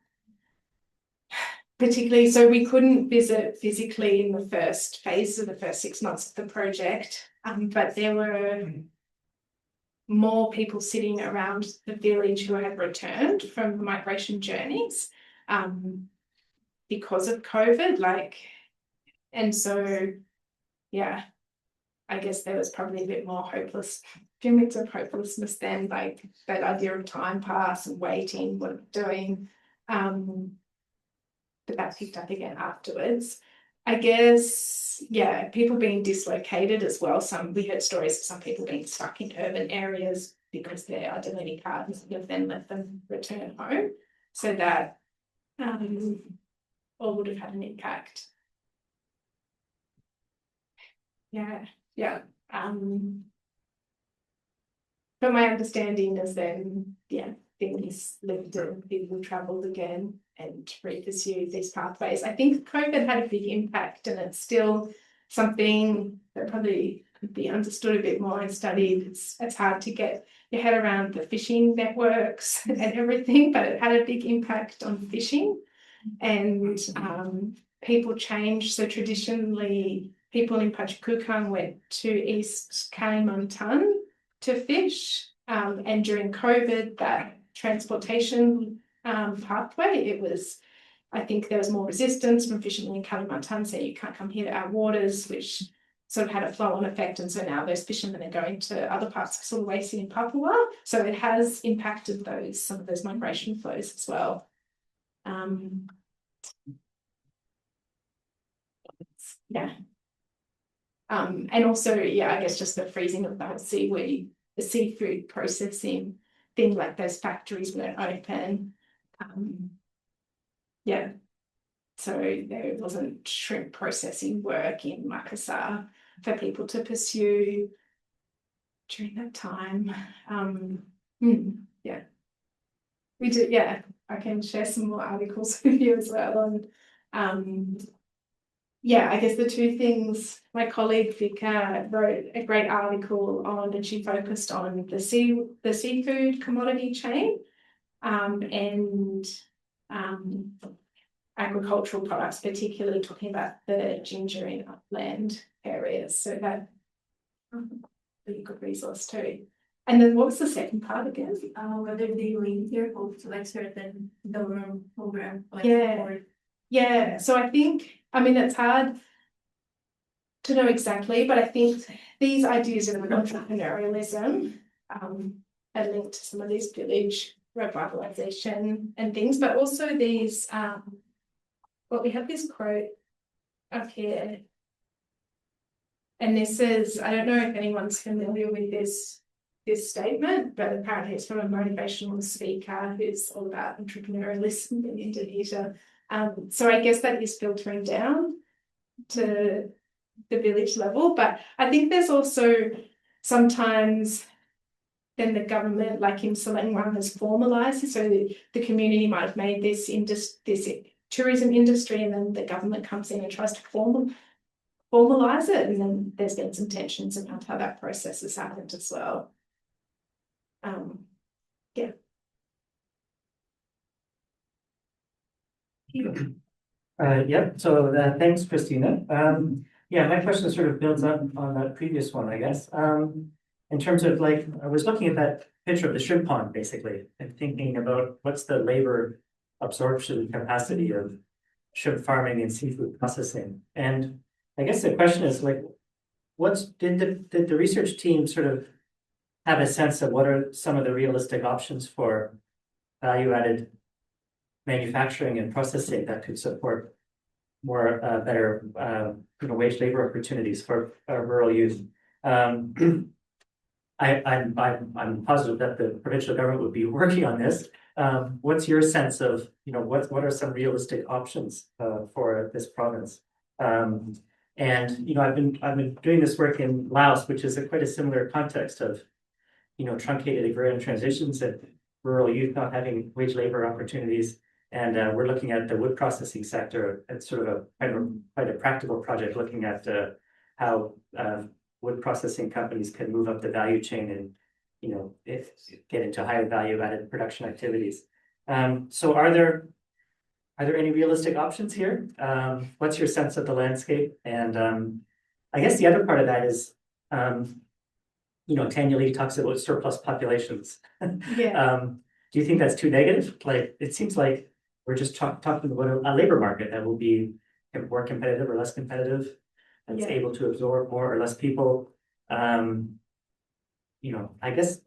particularly, so we couldn't visit physically in the first phase of the first 6 months of the project, but there were more people sitting around the village who had returned from migration journeys because of COVID, and so, yeah, I guess there was probably a bit more feelings of hopelessness then, like that idea of time pass and waiting, what doing, but that picked up again afterwards. I guess, yeah, people being dislocated as well. We heard stories of some people being stuck in urban areas because their identity cards have then let them return home. So that all would have had an impact. Yeah. But my understanding is then, things lived and people travelled again and re-pursued these pathways. I think COVID had a big impact, and it's still something that probably could be understood a bit more and studied. It's hard to get your head around the fishing networks and everything, but it had a big impact on fishing, and people changed. So traditionally, people in Pachacukang went to East Kalimantan to fish, and during COVID, that transportation pathway, I think there was more resistance from fishermen in Kalimantan saying you can't come here to our waters, which sort of had a flow-on effect, and so now those fishermen are going to other parts of Sulawesi and Papua, so it has impacted some of those migration flows as well. And also, I guess just the freezing of the whole seaweed, the seafood processing, things like those factories weren't open. So there wasn't shrimp processing work in Makassar for people to pursue during that time. We do, I can share some more articles with you as well on I guess the two things, my colleague Vika wrote a great article on, and she focused on the seafood commodity chain and agricultural products, particularly talking about the ginger in upland areas. So that really good resource too. And then what was the second part again? Whether they link their hopes to like certain government program. So I think, it's hard to know exactly, but I think these ideas of entrepreneurialism are linked to some of these village revitalization and things, but also these, we have this quote up here, and this is, I don't know if anyone's familiar with this statement, but apparently it's from a motivational speaker who's all about entrepreneurialism in Indonesia. So I guess that is filtering down to the village level, but I think there's also sometimes then the government, like in Selangor, has formalised it. So the community might have made this tourism industry, and then the government comes in and tries to formalise it, and then there's been some tensions around how that process has happened as well. Thanks, Christina. Yeah, my question sort of builds up on that previous one, I guess. In terms of like, I was looking at that picture of the shrimp pond, basically, and thinking about what's the labor absorption capacity of shrimp farming and seafood processing. And I guess the question is like, did the research team sort of have a sense of what are some of the realistic options for value-added manufacturing and processing that could support more better wage labor opportunities for rural youth. I'm positive that the provincial government would be working on this. What's your sense of what are some realistic options for this province? And I've been doing this work in Laos, which is quite a similar context of truncated agrarian transitions and rural youth not having wage labor opportunities. And we're looking at the wood processing sector. It's sort of quite a practical project looking at how wood processing companies can move up the value chain and get into higher value added production activities. So are there any realistic options here? What's your sense of the landscape? And I guess the other part of that is Tanya Lee talks about surplus populations. Yeah. Do you think that's too negative? Like it seems like we're just talking about a labor market that will be more competitive or less competitive, and it's able to absorb more or less people. I guess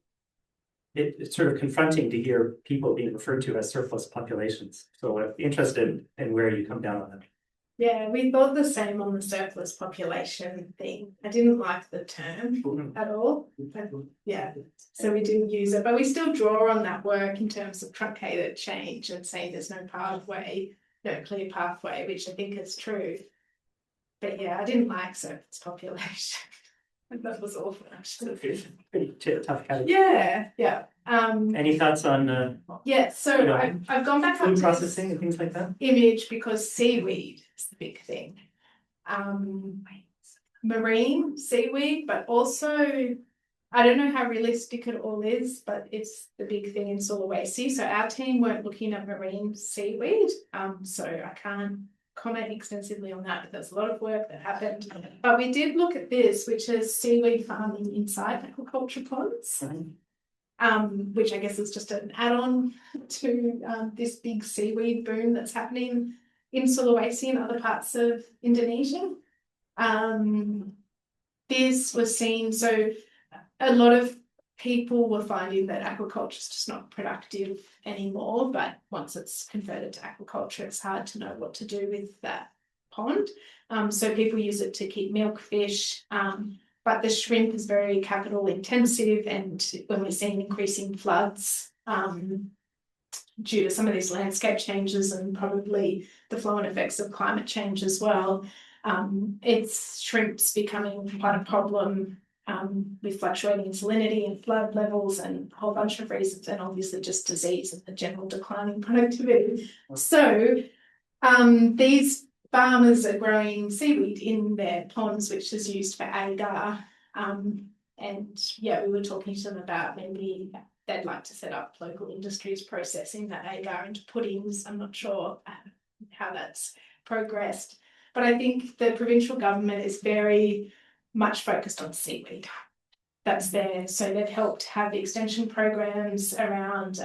it's sort of confronting to hear people being referred to as surplus populations. So I'm interested in where you come down on that. Yeah, we thought the same on the surplus population thing. I didn't like the term at all. But yeah, so we didn't use it, but we still draw on that work in terms of truncated change and saying there's no pathway, no clear pathway, which I think is true. But yeah, I didn't like surplus population. That was awful. Pretty tough category. Yeah. Any thoughts on so I've gone back up food to processing and things like that? image because seaweed is the big thing. Marine seaweed, but also I don't know how realistic it all is, but it's the big thing in Sulawesi. So our team weren't looking at marine seaweed, so I can't comment extensively on that, but there's a lot of work that happened. But we did look at this, which is seaweed farming inside aquaculture ponds, which I guess is just an add-on to this big seaweed boom that's happening in Sulawesi and other parts of Indonesia. This was seen, so a lot of people were finding that aquaculture is just not productive anymore, but once it's converted to aquaculture, it's hard to know what to do with that pond. So people use it to keep milkfish, but the shrimp is very capital intensive, and when we're seeing increasing floods due to some of these landscape changes and probably the flow and effects of climate change as well, it's shrimp's becoming quite a problem. With fluctuating salinity and flood levels and a whole bunch of reasons, and obviously just disease and the general declining productivity. So these farmers are growing seaweed in their ponds, which is used for agar. And yeah, we were talking to them about maybe they'd like to set up local industries processing that agar into puddings. I'm not sure how that's progressed, but I think the provincial government is very much focused on seaweed. That's there. So they've helped have extension programs around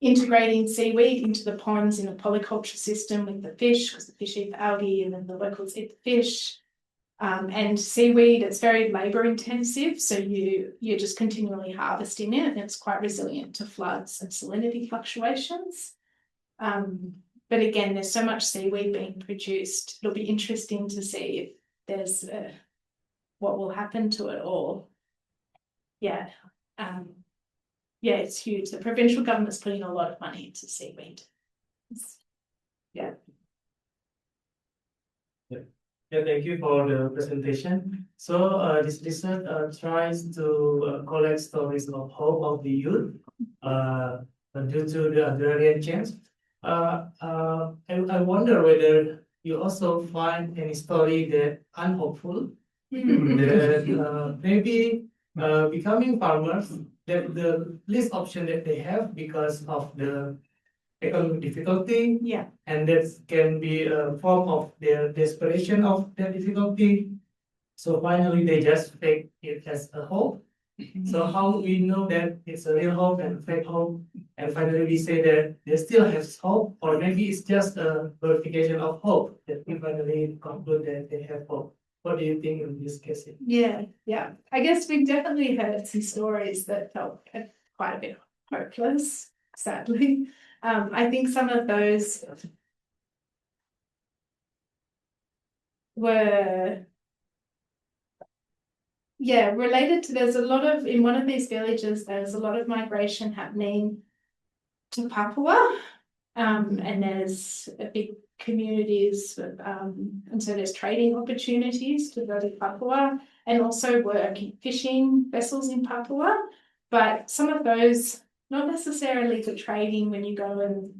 integrating seaweed into the ponds in a polyculture system with the fish, because the fish eat the algae and then the locals eat the fish. And seaweed, it's very labour intensive, so you're just continually harvesting it, and it's quite resilient to floods and salinity fluctuations. But again, there's so much seaweed being produced. It'll be interesting to see if there's what will happen to it all. Yeah, it's huge. The provincial government's putting a lot of money into seaweed. Yeah. Yeah, thank you for the presentation. So this research tries to collect stories of hope of the youth due to the agrarian change. I wonder whether you also find any story that unhopeful, that maybe becoming farmers, that the least option that they have because of the economic difficulty, Yeah. and that can be a form of their desperation of their difficulty. So finally, they just take it as a hope. So how we know that it's a real hope and fake hope? And finally, we say that they still have hope, or maybe it's just a verification of hope that we finally conclude that they have hope. What do you think in this case? Yeah, yeah. I guess we've definitely heard some stories that felt quite a bit hopeless, sadly. I think some of those were, yeah, related to, there's a lot of, in one of these villages, there's a lot of migration happening to Papua. And there's a big communities, and so there's trading opportunities to go to Papua, and also work in fishing vessels in Papua. But some of those, not necessarily for trading when you go and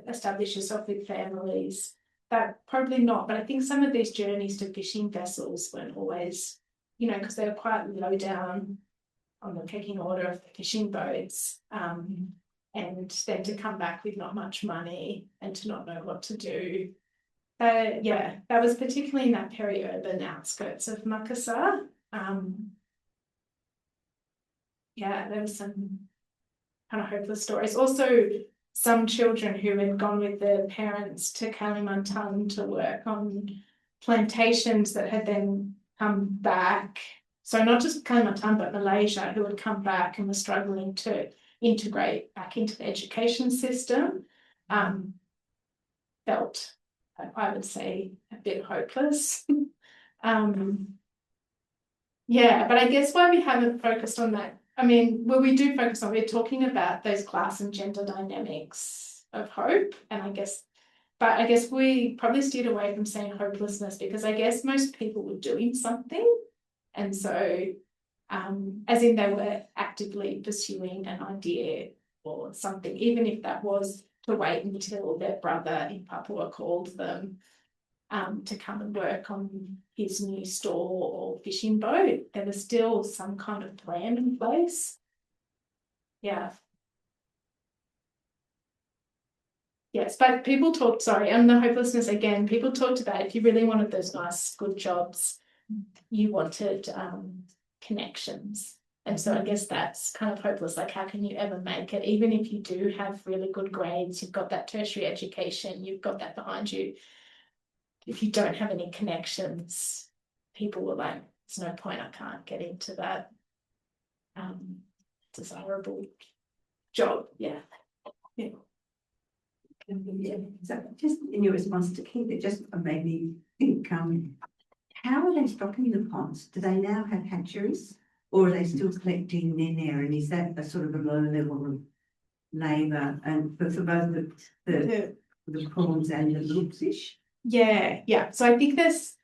establish yourself with families, that probably not. But I think some of these journeys to fishing vessels weren't always, you know, because they were quite low down on the pecking order of the fishing boats. And then to come back with not much money and to not know what to do. Yeah, that was particularly in that peri-urban outskirts of Makassar. Yeah, there was some kind of hopeless stories. Also, some children who had gone with their parents to Kalimantan to work on plantations that had then come back. So not just Kalimantan, but Malaysia, who had come back and were struggling to integrate back into the education system, felt, I would say, a bit hopeless. Yeah, but I guess why we haven't focused on that, I mean, well, we do focus on, we're talking about those class and gender dynamics of hope, and I guess we probably steered away from saying hopelessness because I guess most people were doing something, and so as in they were actively pursuing an idea or something, even if that was to wait until their brother in Papua called them to come and work on his new store or fishing boat. There was still some kind of plan in place. Yeah. Yes, but people talked, sorry, and the hopelessness again, people talked about if you really wanted those nice, good jobs, you wanted connections. And so I guess that's kind of hopeless. Like, how can you ever make it? Even if you do have really good grades, you've got that tertiary education, you've got that behind you. If you don't have any connections, people were like, there's no point, I can't get into that desirable job. Yeah. Yeah. Yeah, so just in your response to Keith, it just made me think, how are they stocking the ponds? Do they now have hatcheries, or are they still collecting nene? And is that a sort of a low level of labour and for both the prawns and the little fish? Yeah. So I think there's,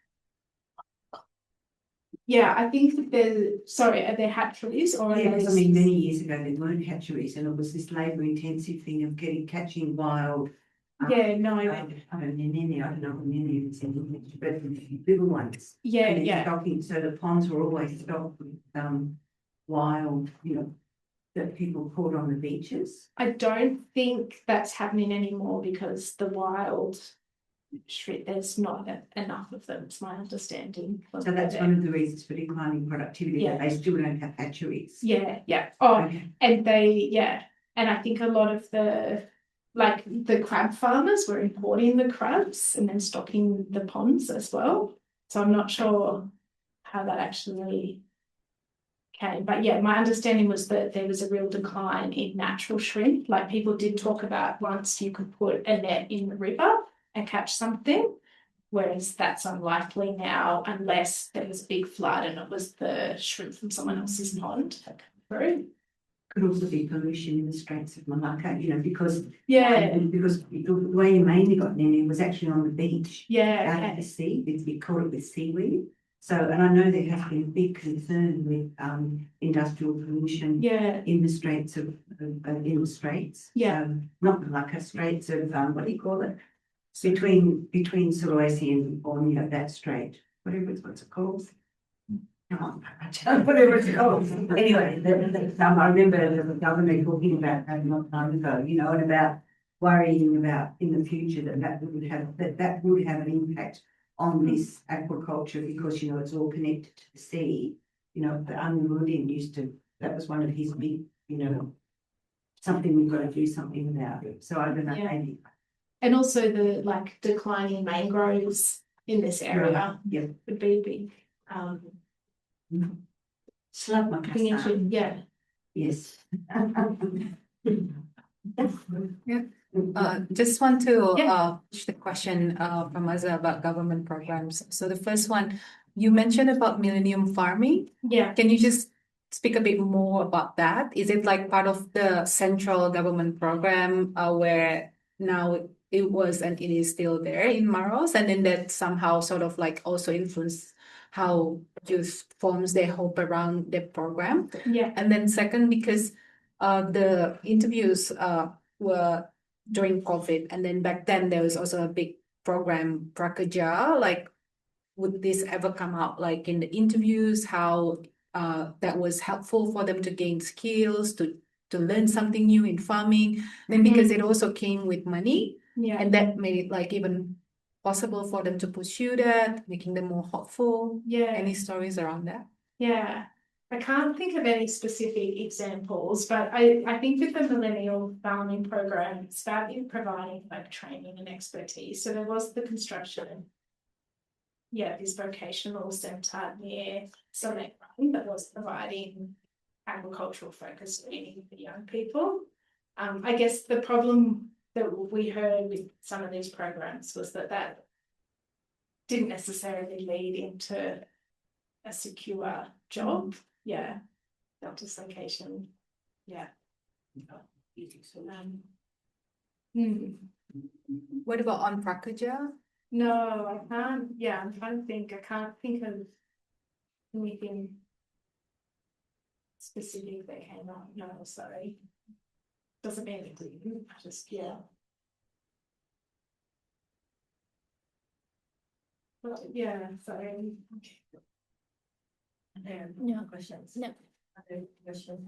I think that are there hatcheries or? Yeah, because I mean, many years ago there weren't hatcheries, and it was this labour-intensive thing of catching wild. Yeah, no, I don't know what nene is in, but little ones. Yeah. Stocking, so the ponds were always stocked with wild, that people caught on the beaches. I don't think that's happening anymore because the wild shrimp, there's not enough of them, it's my understanding. So that's one of the reasons for declining productivity, that they still don't have hatcheries. Yeah. Oh, Okay. and and I think a lot of the crab farmers were importing the crabs and then stocking the ponds as well. So I'm not sure how that actually came. But yeah, my understanding was that there was a real decline in natural shrimp. Like, people did talk about once you could put a net in the river and catch something, whereas that's unlikely now unless there was a big flood and it was the shrimp from someone else's pond that came through. Could also be pollution in the Straits of Malacca, because because the way you mainly got nene was actually on the beach, out of the sea. You caught it with seaweed. So, and I know there has been a big concern with industrial pollution in the Straits of not Malacca, Straits of what do you call it? Between Sulawesi and Borneo, that strait, what's it called? Whatever it's called. Anyway, I remember the government talking about that a long time ago, and about worrying about in the future that would have an impact on this aquaculture because, you know, it's all connected to the sea. You know, the Unrudian that was one of his big, you know, something we've got to do something about. So I don't know, maybe. And also the like declining mangroves in this area would be a big Slap my thing custard. yeah. Yes. Just want to push the question from us about government programs. So the first one, you mentioned about millennium farming. Yeah. Can you just speak a bit more about that? Is it like part of the central government program where now it was and it is still there in Maros, and then that somehow sort of like also influence how youth forms their hope around the program? Yeah. And then second, because the interviews were during COVID, and then back then there was also a big program, Prakerja, like would this ever come out like in the interviews, how that was helpful for them to gain skills, to learn something new in farming? Then because it also came with money, and that made it like even possible for them to pursue that, making them more hopeful. Any stories around that? Yeah, I can't think of any specific examples, but I think with the millennial farming program, it's about providing like training and expertise. So there was the construction, this vocational centre near Select that was providing agricultural focused training for young people. I guess the problem that we heard with some of these programs was that didn't necessarily lead into a secure job. Job dislocation. What about on Prakerja? No, I can't. I'm trying to think. I can't think of anything specific that came up. No, sorry. Doesn't mean it didn't. Just But sorry. No questions. No. Other questions?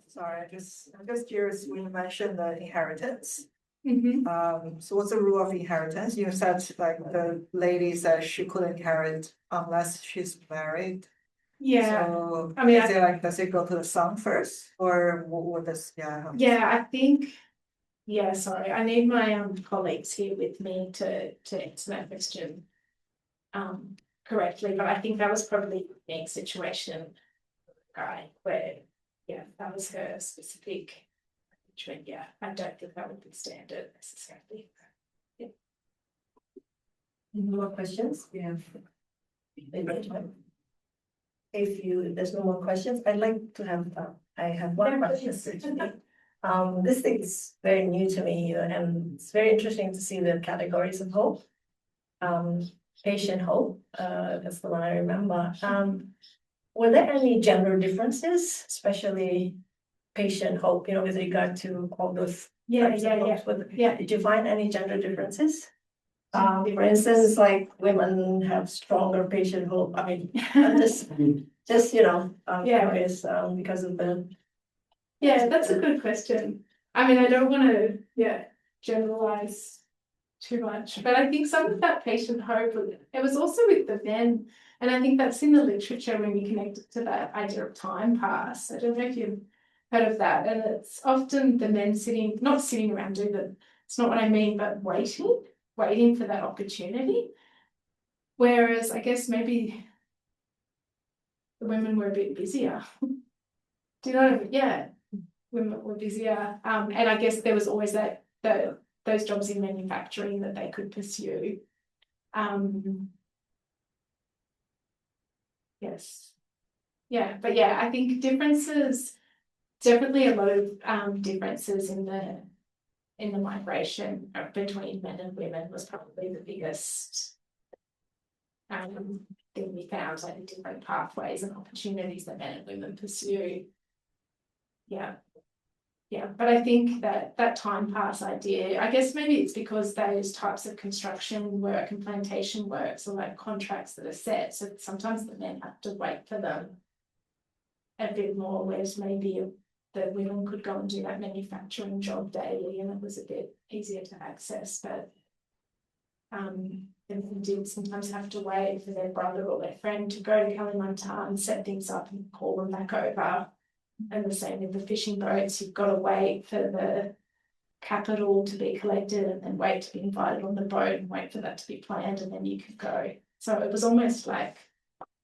Sorry, I'm just curious, when you mentioned the inheritance. Mm-hmm. So what's the rule of inheritance? You said like the lady said she couldn't inherit unless she's married. Yeah. So I mean, is it like, does it go to the son first or what does, I think, sorry, I need my colleagues here with me to answer that question correctly, but I think that was probably the next situation guy where that was her specific trend. I don't think that would be standard necessarily. Any more questions? If there's no more questions, I'd like to have, I have one question. This thing is very new to me, and it's very interesting to see the categories of hope. Patient hope, that's the one I remember. Were there any gender differences, especially patient hope, with regard to all those? Did you find any gender differences? For instance, like women have stronger patient hope. I mean, just curious, because of the. That's a good question. I mean, I don't want to generalize too much, but I think some of that patient hope, it was also with the men, and I think that's in the literature when we connect it to that idea of time pass. I don't know if you've heard of that, and it's often the men not sitting around doing that. It's not what I mean, but waiting for that opportunity. Whereas I guess maybe the women were a bit busier. Do you know what I mean? Yeah, women were busier, and I guess there was always those jobs in manufacturing that they could pursue. Yes. But I think differences, definitely a lot of differences in the migration between men and women was probably the biggest thing we found, like the different pathways and opportunities that men and women pursue. But I think that time pass idea, I guess maybe it's because those types of construction work and plantation works are like contracts that are set, so sometimes the men have to wait for them a bit more, whereas maybe that women could go and do that manufacturing job daily, and it was a bit easier to access, but then we did sometimes have to wait for their brother or their friend to go to Kalimantan and set things up and call them back over. And the same with the fishing boats, you've got to wait for the capital to be collected and then wait to be invited on the boat and wait for that to be planned, and then you could go. So it was almost like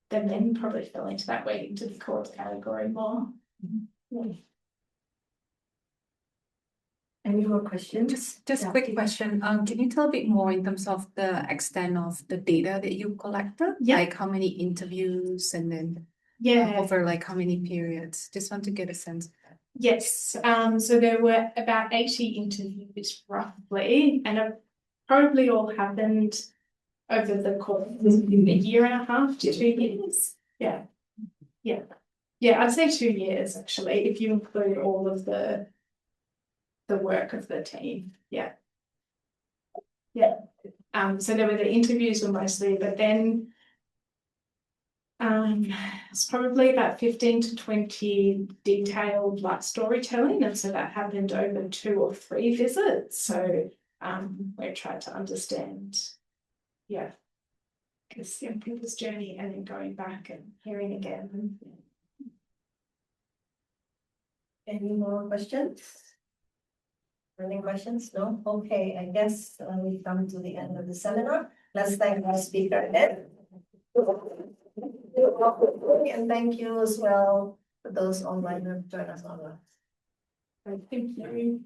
the men probably fell into that waiting to be called category more. Yeah. Any more questions? Just a quick question. Can you tell a bit more in terms of the extent of the data that you collected? Yeah. Like how many interviews and then Yeah. over like how many periods? Just want to get a sense of that. Yes. So there were about 80 interviews roughly, and it probably all happened over the course of a year and a half to 2 years. Yeah. Yeah. Yeah, I'd say 2 years actually, if you include all of the work of the team. Yeah. Yeah. So there were the interviews were mostly, but then it's probably about 15 to 20 detailed like storytelling, and so that happened over 2 or 3 visits. So we tried to understand, yeah, because young people's journey, and then going back and hearing again. Any more questions? Any questions? No? Okay, I guess we come to the end of the seminar. Let's thank our speaker again. And thank you as well for those online who have joined us online. Thank you.